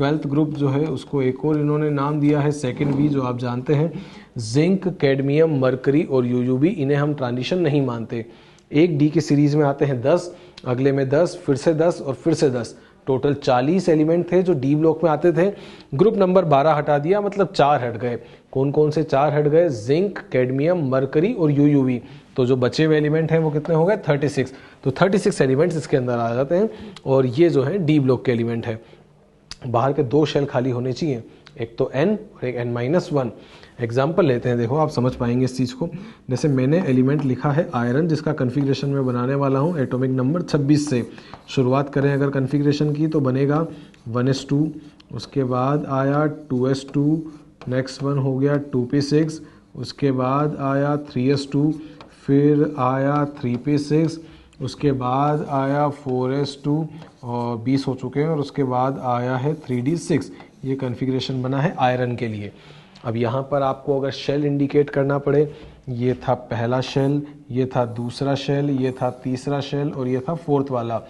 12th group जो है उसको एक और इन्होंने नाम दिया है सेकेंड बी, जो आप जानते हैं जिंक, कैडमियम, मरकरी और यूयूबी, इन्हें हम ट्रांजिशन नहीं मानते। एक डी की सीरीज में आते हैं 10, अगले में 10, फिर से 10 और फिर से 10, टोटल 40 एलिमेंट थे जो डी ब्लॉक में आते थे। ग्रुप नंबर 12 हटा दिया, मतलब 4 हट गए। कौन कौन से 4 हट गए? जिंक, कैडमियम, मरकरी और यूयूवी। तो जो बचे हुए एलिमेंट हैं वो कितने हो गए? 36। तो 36 एलिमेंट्स इसके अंदर आ जाते हैं और ये जो है डी ब्लॉक के एलिमेंट है। बाहर के 2 शेल खाली होने चाहिए, एक तो n और एक n-1। एग्जाम्पल लेते हैं, देखो आप समझ पाएंगे इस चीज़ को। जैसे मैंने एलिमेंट लिखा है आयरन, जिसका कन्फिग्रेशन मैं बनाने वाला हूँ एटॉमिक नंबर 26 से। शुरुआत करें अगर कन्फिग्रेशन की तो बनेगा 1s2, उसके बाद आया 2s2, नेक्स्ट वन हो गया 2p6, उसके बाद आया 3s2, फिर आया 3p6, उसके बाद आया 4s2 और 20 हो चुके हैं, और उसके बाद आया है 3d6। ये कन्फिग्रेशन बना है आयरन के लिए। अब यहाँ पर आपको अगर शेल इंडिकेट करना पड़े, ये था पहला शेल, ये था दूसरा शेल, ये था तीसरा शेल और ये था फोर्थ वाला।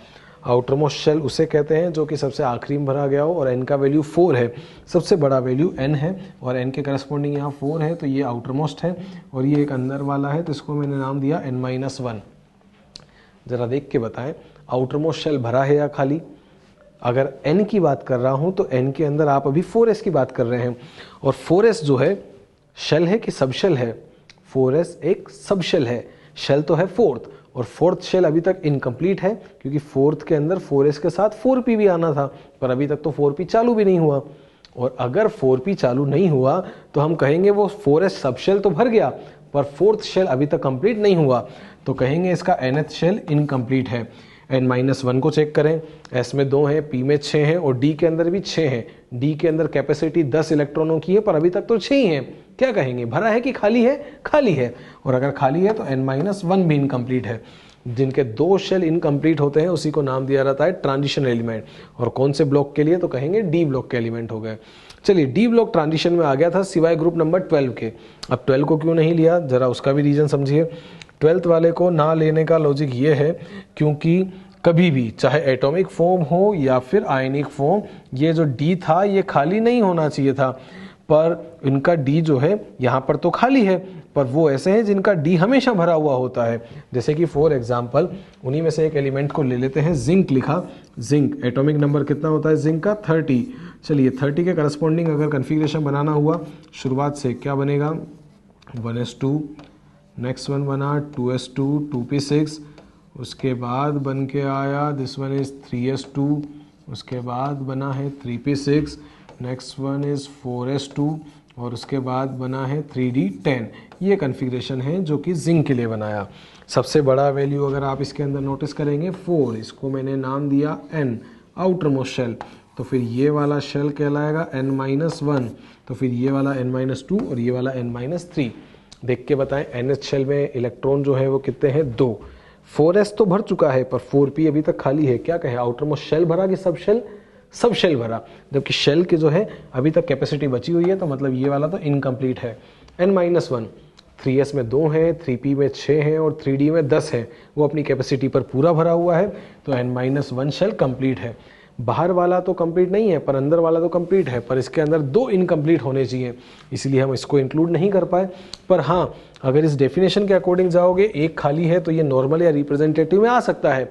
आउटर मोस्ट शेल उसे कहते हैं जो कि सबसे आखिरी में भरा गया हो और n का वैल्यू 4 है, सबसे बड़ा वैल्यू n है और n के करस्पॉन्डिंग यहाँ 4 है, तो ये आउटर मोस्ट है। और ये एक अंदर वाला है, तो इसको मैंने नाम दिया n-1। ज़रा देख के बताएं, आउटर मोस्ट शेल भरा है या खाली? अगर n की बात कर रहा हूँ तो n के अंदर आप अभी 4s की बात कर रहे हैं, और 4s जो है शेल है कि सब शेल है? 4s एक सब शेल है, शेल तो है फोर्थ, और फोर्थ शेल अभी तक इनकम्प्लीट है क्योंकि फोर्थ के अंदर 4s के साथ 4p भी आना था, पर अभी तक तो 4p चालू भी नहीं हुआ। और अगर 4p चालू नहीं हुआ तो हम कहेंगे वो 4s सब शेल तो भर गया, पर फोर्थ शेल अभी तक कंप्लीट नहीं हुआ, तो कहेंगे इसका nth शेल इनकम्प्लीट है। n-1 को चेक करें, s में 2 है, p में 6 है और d के अंदर भी 6 है। d के अंदर कैपेसिटी 10 इलेक्ट्रॉनों की है, पर अभी तक तो 6 ही है। क्या कहेंगे, भरा है कि खाली है? खाली है। और अगर खाली है तो n-1 भी इनकम्प्लीट है। जिनके 2 शेल इनकम्प्लीट होते हैं उसी को नाम दिया जाता है ट्रांजिशन एलिमेंट। और कौन से ब्लॉक के लिए? तो कहेंगे डी ब्लॉक के एलिमेंट हो गए। चलिए, डी ब्लॉक ट्रांजिशन में आ गया था सिवाय ग्रुप नंबर 12 के। अब 12 को क्यों नहीं लिया, जरा उसका भी रीजन समझिए। 12th वाले को ना लेने का लॉजिक ये है क्योंकि कभी भी चाहे एटॉमिक फॉर्म हो या फिर आयनिक फॉर्म, ये जो डी था ये खाली नहीं होना चाहिए था, पर इनका डी जो है यहाँ पर तो खाली है, पर वो ऐसे हैं जिनका डी हमेशा भरा हुआ होता है। जैसे कि फॉर एग्जांपल उन्हीं में से एक एलिमेंट को ले लेते हैं, जिंक लिखा। जिंक एटॉमिक नंबर कितना होता है जिंक का? 30। चलिए 30 के करस्पॉन्डिंग अगर कन्फिग्रेशन बनाना हुआ शुरुआत से, क्या बनेगा? 1s2, नेक्स्ट वन बना 2s2, 2p6, उसके बाद बन के आया दिस वन इज 3s2, उसके बाद बना है 3p6, next one is 4s2 और उसके बाद बना है 3d10। ये कन्फिग्रेशन है जो कि जिंक के लिए बनाया। सबसे बड़ा वैल्यू अगर आप इसके अंदर नोटिस करेंगे 4, इसको मैंने नाम दिया n, आउटर मोस्ट शेल। तो फिर ये वाला शेल कहलाएगा n-1, तो फिर ये वाला n-2 और ये वाला n-3। देख के बताएं, nth शेल में इलेक्ट्रॉन जो है वो कितने हैं? 2। 4s तो भर चुका है पर 4p अभी तक खाली है। क्या कहे, आउटर मोस्ट शेल भरा कि सब शेल? सब शेल भरा, जबकि शेल के जो है अभी तक कैपेसिटी बची हुई है, तो मतलब ये वाला तो इनकम्प्लीट है। n-1, 3s में 2 है, 3p में 6 है और 3d में 10 है, वो अपनी कैपेसिटी पर पूरा भरा हुआ है, तो n-1 शेल कंप्लीट है। बाहर वाला तो कंप्लीट नहीं है पर अंदर वाला तो कंप्लीट है, पर इसके अंदर 2 इनकम्प्लीट होने चाहिए, इसलिए हम इसको इंक्लूड नहीं कर पाए। पर हाँ, अगर इस डेफिनेशन के अकॉर्डिंग जाओगे, एक खाली है तो ये नॉर्मल या रिप्रेजेंटेटिव में आ सकता है,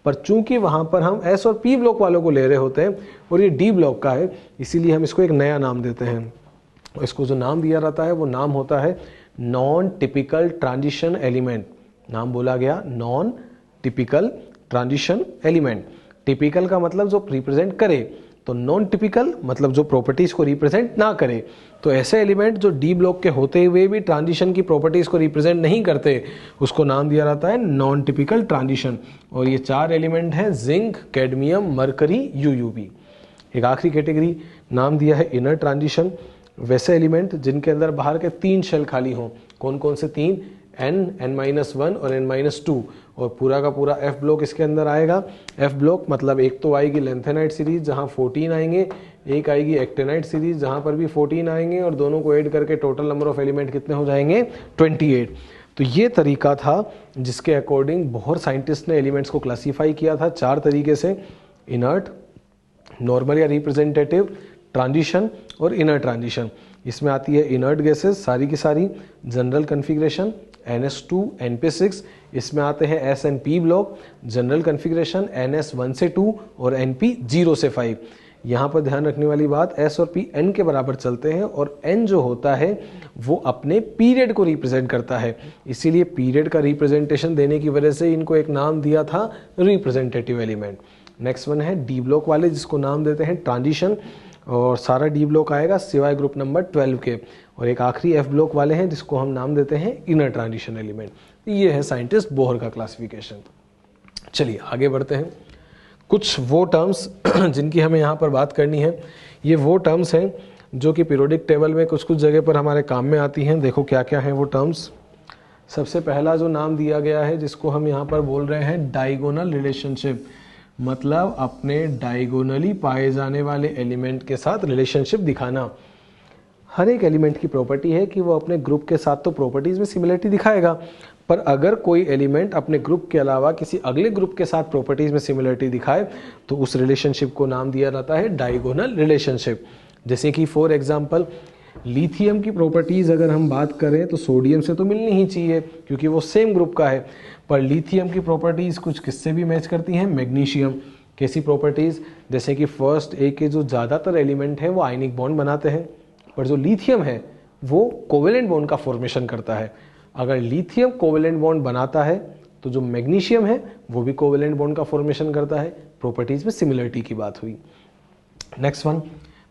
पर चूंकि वहां पर हम एस और पी ब्लॉक वालों को ले रहे होते हैं और ये डी ब्लॉक का है, इसीलिए हम इसको एक नया नाम देते हैं। इसको जो नाम दिया जाता है वो नाम होता है नॉन टिपिकल ट्रांजिशन एलिमेंट। नाम बोला गया non typical transition element. Typical का मतलब जो रिप्रेजेंट करे, तो नॉन टिपिकल मतलब जो प्रॉपर्टीज को रिप्रेजेंट ना करे। तो ऐसे एलिमेंट जो डी ब्लॉक के होते हुए भी ट्रांजिशन की प्रॉपर्टीज को रिप्रेजेंट नहीं करते, उसको नाम दिया जाता है नॉन टिपिकल ट्रांजिशन। और ये 4 एलिमेंट हैं, जिंक, कैडमियम, मरकरी, यूयूवी। एक आखिरी कैटेगरी नाम दिया है इनर ट्रांजिशन। वैसे एलिमेंट जिनके अंदर बाहर के 3 शेल खाली हों। कौन कौन से 3? n-1 और n-2, और पूरा का पूरा f ब्लॉक इसके अंदर आएगा। f ब्लॉक मतलब एक तो आएगी लेंथेनाइट सीरीज जहां 14 आएंगे, एक आएगी एक्टेनाइट सीरीज जहां पर भी 14 आएंगे, और दोनों को ऐड करके टोटल नंबर ऑफ एलिमेंट कितने हो जाएंगे? 28। तो ये तरीका था जिसके अकॉर्डिंग बोहर साइंटिस्ट ने एलिमेंट्स को क्लासीफाई किया था 4 तरीके से: इनर्ट, नॉर्मल या रिप्रेजेंटेटिव, ट्रांजिशन और इनर ट्रांजिशन। इसमें आती है इनर्ट गैसेस सारी की सारी, जनरल कन्फिग्रेशन NS2 NP6, इसमें आते हैं S and P block, general configuration NS1 से 2 और NP 0 से 5। यहाँ पर ध्यान रखने वाली बात, S और P N के बराबर चलते हैं और N जो होता है वो अपने पीरियड को रिप्रेजेंट करता है, इसीलिए पीरियड का रिप्रेजेंटेशन देने की वजह से इनको एक नाम दिया था रिप्रेजेंटेटिव एलिमेंट। नेक्स्ट वन है डी ब्लॉक वाले, जिसको नाम देते हैं ट्रांजिशन, और सारा डी ब्लॉक आएगा सिवाय ग्रुप नंबर 12 के। और एक आखिरी एफ ब्लॉक वाले हैं जिसको हम नाम देते हैं इनर ट्रांजिशन एलिमेंट। ये है साइंटिस्ट बोहर का क्लासिफिकेशन। चलिए आगे बढ़ते हैं। कुछ वो टर्म्स जिनकी हमें यहाँ पर बात करनी है, ये वो टर्म्स हैं जो कि पीरियोडिक टेबल में कुछ कुछ जगह पर हमारे काम में आती हैं। देखो क्या क्या हैं वो टर्म्स। सबसे पहला जो नाम दिया गया है जिसको हम यहाँ पर बोल रहे हैं डायगोनल रिलेशनशिप, मतलब अपने डायगोनली पाए जाने वाले एलिमेंट के साथ रिलेशनशिप दिखाना। हर एक एलिमेंट की प्रॉपर्टी है कि वो अपने ग्रुप के साथ तो प्रॉपर्टीज में सिमिलरिटी दिखाएगा, पर अगर कोई एलिमेंट अपने ग्रुप के अलावा किसी अगले ग्रुप के साथ प्रॉपर्टीज में सिमिलरिटी दिखाए तो उस रिलेशनशिप को नाम दिया जाता है डायगोनल रिलेशनशिप। जैसे कि फॉर एग्जांपल लिथियम की प्रॉपर्टीज अगर हम बात करें तो सोडियम से तो मिलनी ही चाहिए क्योंकि वो सेम ग्रुप का है, पर लिथियम की प्रॉपर्टीज कुछ किससे भी मैच करती हैं, मैग्नीशियम। कैसी प्रॉपर्टीज, जैसे कि फर्स्ट ए के जो ज़्यादातर एलिमेंट हैं वो आयनिक बॉन्ड बनाते हैं, पर जो लिथियम है वो कोवेलेंट बॉन्ड का फॉर्मेशन करता है। अगर लिथियम कोवेलेंट बॉन्ड बनाता है तो जो मैग्नीशियम है वो भी कोवेलेंट बॉन्ड का फॉर्मेशन करता है। प्रॉपर्टीज में सिमिलरिटी की बात हुई। नेक्स्ट वन,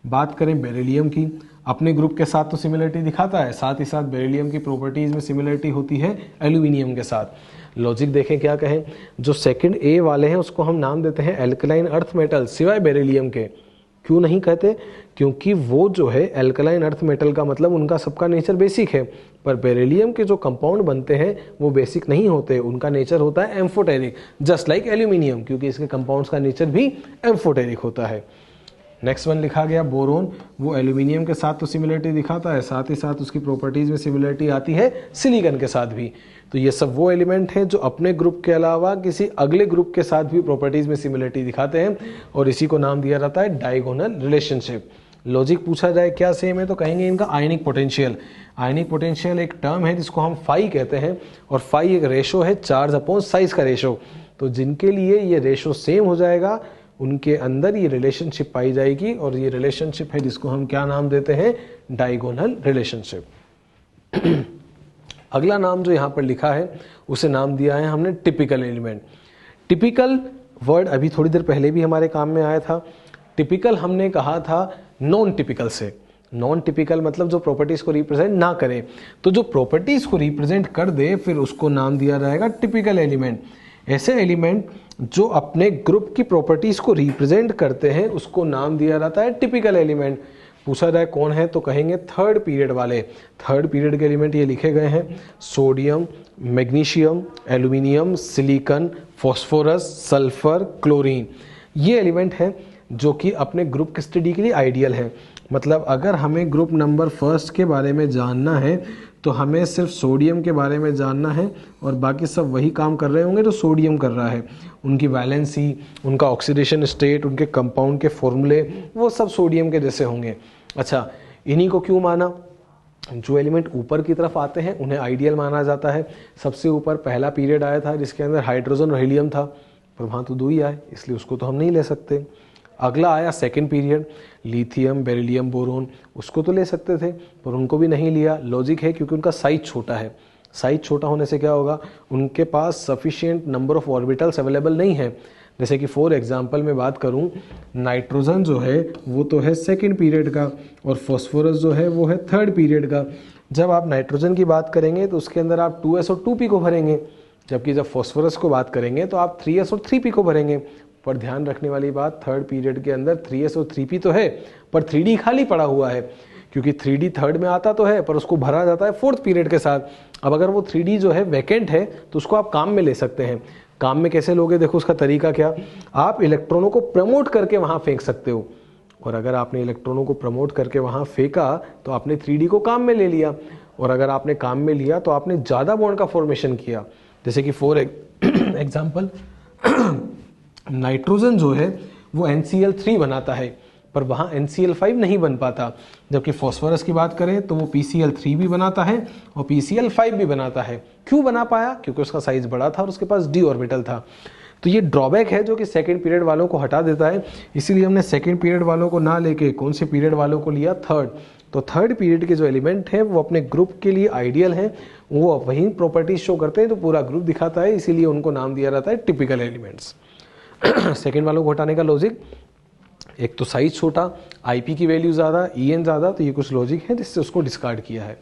बात करें बेरिलियम की, अपने ग्रुप के साथ तो सिमिलरिटी दिखाता है, साथ ही साथ बेरिलियम की प्रॉपर्टीज में सिमिलरिटी होती है एल्यूमिनियम के साथ। लॉजिक देखें क्या कहें, जो सेकंड ए वाले हैं उसको हम नाम देते हैं एल्कलाइन अर्थ मेटल सिवाय बेरिलियम के। क्यों नहीं कहते, क्योंकि वो जो है एल्कलाइन अर्थ मेटल का मतलब उनका सबका नेचर बेसिक है, पर बेरिलियम के जो कंपाउंड बनते हैं वो बेसिक नहीं होते, उनका नेचर होता है एम्फोटेरिक, जस्ट लाइक एल्यूमिनियम, क्योंकि इसके कंपाउंड्स का नेचर भी एम्फोटेरिक होता है। नेक्स्ट वन लिखा गया बोरोन, वो एल्यूमिनियम के साथ तो सिमिलरिटी दिखाता है, साथ ही साथ उसकी प्रॉपर्टीज में सिमिलरिटी आती है सिलिकॉन के साथ भी। तो ये सब वो एलिमेंट हैं जो अपने ग्रुप के अलावा किसी अगले ग्रुप के साथ भी प्रॉपर्टीज में सिमिलरिटी दिखाते हैं और इसी को नाम दिया जाता है डायगोनल रिलेशनशिप। लॉजिक पूछा जाए क्या सेम है तो कहेंगे इनका आयनिक पोटेंशियल। आयनिक पोटेंशियल एक टर्म है जिसको हम फाई कहते हैं और फाई एक रेशो है चार्ज अपॉन साइज का रेशो। तो जिनके लिए ये रेशो सेम हो जाएगा उनके अंदर ये रिलेशनशिप पाई जाएगी और ये रिलेशनशिप है जिसको हम क्या नाम देते हैं, डायगोनल रिलेशनशिप। अगला नाम जो यहाँ पर लिखा है उसे नाम दिया है हमने टिपिकल एलिमेंट। टिपिकल वर्ड अभी थोड़ी देर पहले भी हमारे काम में आया था। टिपिकल हमने कहा था नॉन टिपिकल से। नॉन टिपिकल मतलब जो प्रॉपर्टीज को रिप्रेजेंट ना करे, तो जो प्रॉपर्टीज को रिप्रेजेंट कर दे फिर उसको नाम दिया जाएगा टिपिकल एलिमेंट। ऐसे एलिमेंट जो अपने ग्रुप की प्रॉपर्टीज को रिप्रेजेंट करते हैं उसको नाम दिया जाता है टिपिकल एलिमेंट। पूछा जाए कौन है तो कहेंगे थर्ड पीरियड वाले। थर्ड पीरियड के एलिमेंट ये लिखे गए हैं, sodium, magnesium, aluminium, silicon, phosphorus, sulphur, chlorine. ये एलिमेंट हैं जो कि अपने ग्रुप की स्टडी के लिए आइडियल है। मतलब अगर हमें ग्रुप नंबर फर्स्ट के बारे में जानना है तो हमें सिर्फ सोडियम के बारे में जानना है और बाकी सब वही काम कर रहे होंगे जो सोडियम कर रहा है। उनकी वैलेंसी, उनका ऑक्सीडेशन स्टेट, उनके कंपाउंड के फॉर्मूले वो सब सोडियम के जैसे होंगे। अच्छा, इन्हीं को क्यों माना, जो एलिमेंट ऊपर की तरफ आते हैं उन्हें आइडियल माना जाता है। सबसे ऊपर पहला पीरियड आया था जिसके अंदर हाइड्रोजन और हीलियम था, पर वहाँ तो 2 ही आए इसलिए उसको तो हम नहीं ले सकते। अगला आया second period, lithium, beryllium, boron, उसको तो ले सकते थे पर उनको भी नहीं लिया। लॉजिक है क्योंकि उनका साइज छोटा है। साइज छोटा होने से क्या होगा, उनके पास sufficient number of orbitals available नहीं है। जैसे कि फॉर एग्जांपल मैं बात करूं, नाइट्रोजन जो है वो तो है सेकंड पीरियड का और फास्फोरस जो है वो है थर्ड पीरियड का। जब आप नाइट्रोजन की बात करेंगे तो उसके अंदर आप 2s और 2p को भरेंगे, जबकि जब फास्फोरस को बात करेंगे तो आप 3s और 3p को भरेंगे। पर ध्यान रखने वाली बात, थर्ड पीरियड के अंदर 3s और 3p तो है पर 3d खाली पड़ा हुआ है, क्योंकि 3d थर्ड में आता तो है पर उसको भरा जाता है फोर्थ पीरियड के साथ। अब अगर वो 3d जो है वैकेंट है तो उसको आप काम में ले सकते हैं। काम में कैसे लोगे, देखो उसका तरीका क्या, आप इलेक्ट्रॉनों को प्रमोट करके वहां फेंक सकते हो और अगर आपने इलेक्ट्रॉनों को प्रमोट करके वहां फेंका तो आपने 3d को काम में ले लिया और अगर आपने काम में लिया तो आपने ज्यादा बॉन्ड का फॉर्मेशन किया। जैसे कि फॉर एग्जाम्पल नाइट्रोजन जो है वो NCl3 बनाता है, पर वहाँ NCl5 नहीं बन पाता। जबकि फॉस्फोरस की बात करें तो वो PCl3 भी बनाता है और PCl5 भी बनाता है। क्यों बना पाया? क्योंकि उसका साइज बड़ा था और उसके पास d ऑर्बिटल था। तो ये ड्रॉबैक है जो कि सेकंड पीरियड वालों को हटा देता है। इसीलिए हमने सेकंड पीरियड वालों को ना लेके कौन से पीरियड वालों को लिया? थर्ड। तो थर्ड पीरियड के जो एलिमेंट हैं वो अपने ग्रुप के लिए आइडियल हैं, वो वही प्रॉपर्टीज शो करते हैं तो पूरा ग्रुप दिखाता है, इसीलिए उनको नाम दिया जाता है टिपिकल एलिमेंट्स। सेकेंड वालों को हटाने का लॉजिक, एक तो साइज छोटा, IP की वैल्यू ज़्यादा, EN ज़्यादा, तो ये कुछ लॉजिक है जिससे उसको डिस्कार्ड किया है।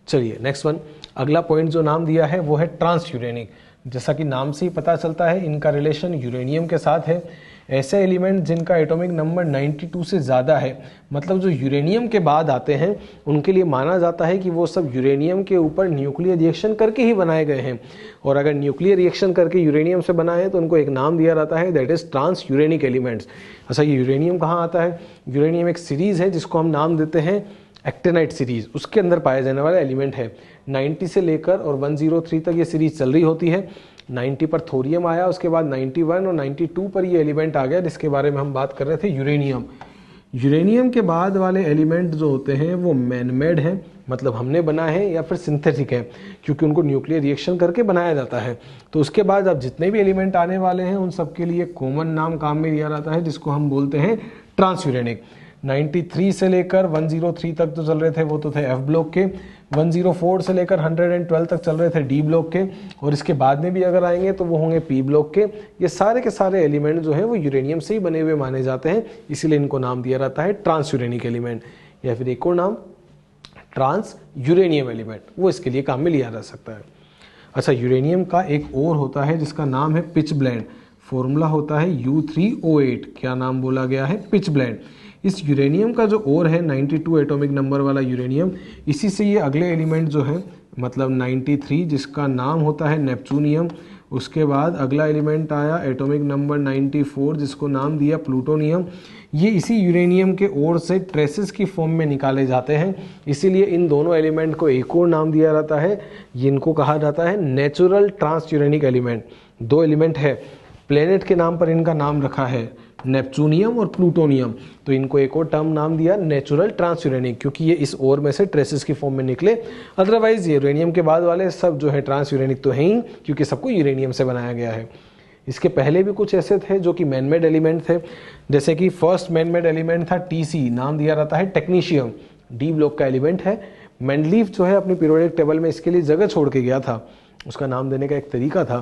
चलिए नेक्स्ट वन, अगला पॉइंट जो नाम दिया है वो है ट्रांस यूरेनिक। जैसा कि नाम से ही पता चलता है इनका रिलेशन यूरेनियम के साथ है। ऐसे एलिमेंट जिनका एटॉमिक नंबर 92 से ज़्यादा है, मतलब जो यूरेनियम के बाद आते हैं, उनके लिए माना जाता है कि वो सब यूरेनियम के ऊपर न्यूक्लियर रिएक्शन करके ही बनाए गए हैं। और अगर न्यूक्लियर रिएक्शन करके यूरेनियम से बनाए हैं तो उनको एक नाम दिया जाता है, that is transuranic elements. अच्छा, ये यूरेनियम कहाँ आता है? यूरेनियम एक सीरीज़ है जिसको हम नाम देते हैं एक्टिनाइट सीरीज, उसके अंदर पाया जाने वाला एलिमेंट है। 90 से लेकर और 103 तक ये सीरीज चल रही होती है। 90 पर थोरियम आया, उसके बाद 91 और 92 पर ये एलिमेंट आ गया जिसके बारे में हम बात कर रहे थे, यूरेनियम। यूरेनियम के बाद वाले एलिमेंट जो होते हैं वो मैनमेड हैं, मतलब हमने बनाए हैं, या फिर सिंथेटिक है क्योंकि उनको न्यूक्लियर रिएक्शन करके बनाया जाता है। तो उसके बाद अब जितने भी एलिमेंट आने वाले हैं उन सबके लिए कॉमन नाम काम में लिया जाता है जिसको हम बोलते हैं ट्रांस यूरेनिक। 93 से लेकर 103 तक तो चल रहे थे वो तो थे F ब्लॉक के, 104 से लेकर 112 तक चल रहे थे D ब्लॉक के, और इसके बाद में भी अगर आएंगे तो वो होंगे P ब्लॉक के। ये सारे के सारे एलिमेंट जो हैं वो यूरेनियम से ही बने हुए माने जाते हैं, इसीलिए इनको नाम दिया जाता है ट्रांस यूरेनिक एलिमेंट, या फिर एक और नाम ट्रांस यूरेनियम एलिमेंट, वो इसके लिए काम में लिया जा सकता है। अच्छा, यूरेनियम का एक और होता है जिसका नाम है पिच ब्लेंड, फॉर्मूला होता है U3O8। क्या नाम बोला गया है? Pitch blend. इस यूरेनियम का जो ओर है 92 एटॉमिक नंबर वाला यूरेनियम, इसी से ये अगले एलिमेंट जो है मतलब 93 जिसका नाम होता है नेपचूनियम, उसके बाद अगला एलिमेंट आया एटॉमिक नंबर 94 जिसको नाम दिया प्लूटोनियम। ये इसी यूरेनियम के ओर से ट्रेसेस की फॉर्म में निकाले जाते हैं, इसीलिए इन दोनों एलिमेंट को एक और नाम दिया जाता है, इनको कहा जाता है नेचुरल ट्रांस यूरेनिक एलिमेंट। दो एलिमेंट है, प्लेनेट के नाम पर इनका नाम रखा है नेपचूनियम और प्लूटोनियम, तो इनको एक और टर्म नाम दिया नेचुरल ट्रांस यूरेनिक, क्योंकि ये इस ओर में से ट्रेसेस की फॉर्म में निकले। अदरवाइज ये यूरेनियम के बाद वाले सब जो है ट्रांस यूरेनिक तो है ही, क्योंकि सबको यूरेनियम से बनाया गया है। इसके पहले भी कुछ ऐसे थे जो कि मैनमेड एलिमेंट थे, जैसे कि फर्स्ट मैनमेड एलिमेंट था TC, नाम दिया जाता है टेक्नीशियम, D ब्लॉक का एलिमेंट है। मेंडलीफ जो है अपनी पीरियोडिक टेबल में इसके लिए जगह छोड़ के गया था। उसका नाम देने का एक तरीका था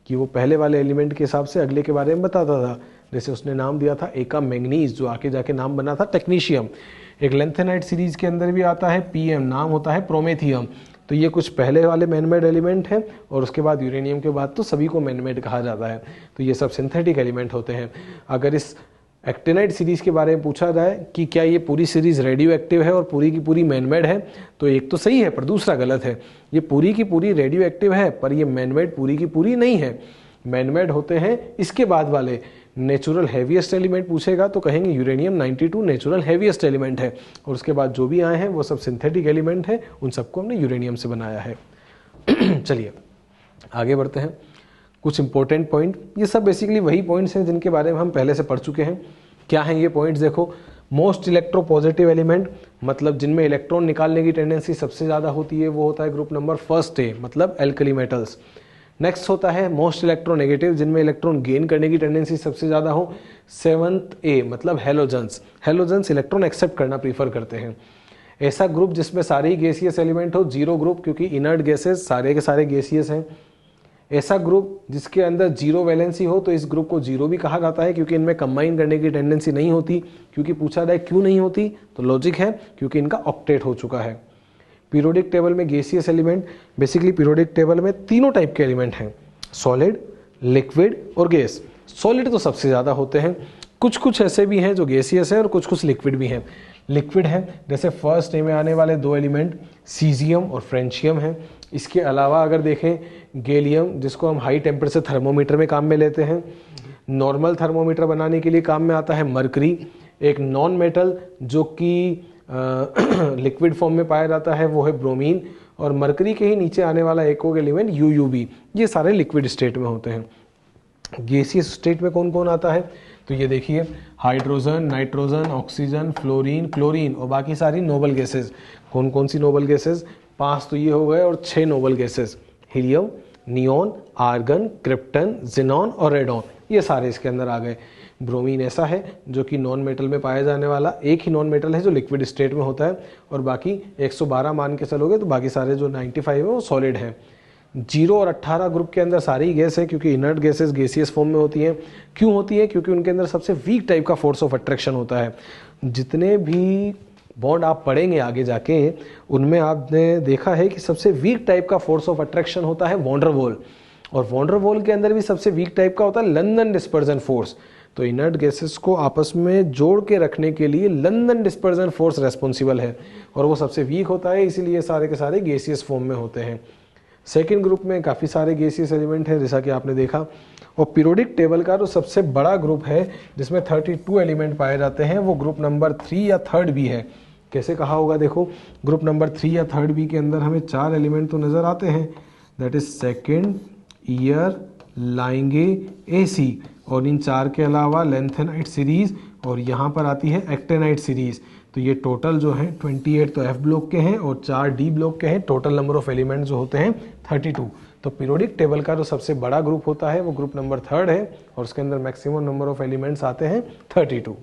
कि वो पहले वाले एलिमेंट के हिसाब से अगले के बारे में बताता था। जैसे उसने नाम दिया था एका मैंगनीज, जो आके जाके नाम बना था टेक्नीशियम। एक लेंथेनाइट सीरीज के अंदर भी आता है PM, नाम होता है प्रोमेथियम। तो ये कुछ पहले वाले मैनमेड एलिमेंट हैं, और उसके बाद यूरेनियम के बाद तो सभी को मैनमेड कहा जाता है। तो ये सब सिंथेटिक एलिमेंट होते हैं। अगर इस एक्टिनाइट सीरीज के बारे में पूछा जाए कि क्या ये पूरी सीरीज रेडियो एक्टिव है और पूरी की पूरी मैनमेड है, तो एक तो सही है पर दूसरा गलत है। ये पूरी की पूरी रेडियो एक्टिव है, पर ये मैनमेड पूरी की पूरी नहीं है। मैनमेड होते हैं इसके बाद वाले। नेचुरल हैवीएस्ट एलिमेंट पूछेगा तो कहेंगे यूरेनियम 92 नेचुरल हैवीएस्ट एलिमेंट है, और उसके बाद जो भी आए हैं वो सब सिंथेटिक एलिमेंट है, उन सबको हमने यूरेनियम से बनाया है। चलिए आगे बढ़ते हैं। कुछ इंपॉर्टेंट पॉइंट, ये सब बेसिकली वही पॉइंट्स हैं जिनके बारे में हम पहले से पढ़ चुके हैं। क्या हैं ये पॉइंट्स? देखो, मोस्ट इलेक्ट्रोपॉजिटिव एलिमेंट, मतलब जिनमें इलेक्ट्रॉन निकालने की टेंडेंसी सबसे ज़्यादा होती है, वो होता है ग्रुप नंबर फर्स्ट A, मतलब एल्कली मेटल्स। नेक्स्ट होता है मोस्ट इलेक्ट्रोनेगेटिव, जिनमें इलेक्ट्रॉन गेन करने की टेंडेंसी सबसे ज़्यादा हो, 7th A, मतलब हेलोजेंस। हेलोजेंस इलेक्ट्रॉन एक्सेप्ट करना प्रीफर करते हैं। ऐसा ग्रुप जिसमें सारे ही गैसियस एलिमेंट हो, जीरो ग्रुप, क्योंकि इनर्ट गैसेस सारे के सारे गैसियस हैं। ऐसा ग्रुप जिसके अंदर जीरो वैलेंसी हो, तो इस ग्रुप को जीरो भी कहा जाता है, क्योंकि इनमें कंबाइन करने की टेंडेंसी नहीं होती। क्योंकि पूछा जाए क्यों नहीं होती, तो लॉजिक है क्योंकि इनका ऑक्टेट हो चुका है। पीरियोडिक टेबल में gaseous element, basically periodic table में तीनों टाइप के एलिमेंट हैं, सॉलिड, लिक्विड और गैस। सॉलिड तो सबसे ज़्यादा होते हैं, कुछ कुछ ऐसे भी हैं जो गैसियस है और कुछ कुछ लिक्विड भी हैं। लिक्विड है जैसे फर्स्ट A में आने वाले दो एलिमेंट सीजियम और फ्रेंशियम हैं। इसके अलावा अगर देखें गैलियम, जिसको हम हाई टेम्परेचर थर्मोमीटर में काम में लेते हैं। नॉर्मल थर्मोमीटर बनाने के लिए काम में आता है मरकरी। एक नॉन मेटल जो कि लिक्विड फॉर्म में पाया जाता है वो है ब्रोमीन, और मरकरी के ही नीचे आने वाला एक और एलिमेंट UUB। ये सारे लिक्विड स्टेट में होते हैं। गैसियस स्टेट में कौन कौन आता है, तो ये देखिए hydrogen, nitrogen, oxygen, fluorine, chlorine और बाकी सारी नोबल गैसेस। कौन कौन सी नोबल गैसेस, 5 तो ये हो गए और 6 noble gases, helium, neon, argon, krypton, xenon और रेडॉन, ये सारे इसके अंदर आ गए। ब्रोमीन ऐसा है जो कि नॉन मेटल में पाया जाने वाला एक ही नॉन मेटल है जो लिक्विड स्टेट में होता है, और बाकी 112 मान के चलोगे तो बाकी सारे जो 95 है वो सॉलिड है। 0 और 18 ग्रुप के अंदर सारी गैस है, क्योंकि इनर्ट गैसेस गैसियस फॉर्म में होती हैं। क्यों होती है, क्योंकि उनके अंदर सबसे वीक टाइप का फोर्स ऑफ अट्रैक्शन होता है। जितने भी बॉन्ड आप पढ़ेंगे आगे जाके उनमें आपने देखा है कि सबसे वीक टाइप का फोर्स ऑफ अट्रैक्शन होता है वॉन डेर वाल, और वॉन डेर वाल के अंदर भी सबसे वीक टाइप का होता है लंदन डिस्पर्जन फोर्स। तो इनर्ट गैसेस को आपस में जोड़ के रखने के लिए लंदन डिस्पर्जन फोर्स रेस्पॉन्सिबल है, और वो सबसे वीक होता है, इसीलिए सारे के सारे गैसियस फॉर्म में होते हैं। सेकेंड ग्रुप में काफ़ी सारे गैसियस एलिमेंट हैं जैसा कि आपने देखा, और पीरियोडिक टेबल का जो सबसे बड़ा ग्रुप है जिसमें 32 एलिमेंट पाए जाते हैं वो ग्रुप नंबर 3 या 3rd बी है। कैसे कहा होगा, देखो ग्रुप नंबर 3 या 3rd बी के अंदर हमें 4 एलिमेंट तो नज़र आते हैं, दैट इज सेकेंड, ईयर, लाइंगे, एसी, और इन 4 के अलावा लेंथेनाइट सीरीज, और यहाँ पर आती है एक्टेनाइट सीरीज। तो ये टोटल जो है 28 तो एफ ब्लॉक के हैं और 4 डी ब्लॉक के हैं। टोटल नंबर ऑफ एलिमेंट जो होते हैं 32। तो पीरियोडिक टेबल का जो सबसे बड़ा ग्रुप होता है वो ग्रुप नंबर 3rd है, और उसके अंदर मैक्सिमम नंबर ऑफ एलिमेंट्स आते हैं 32।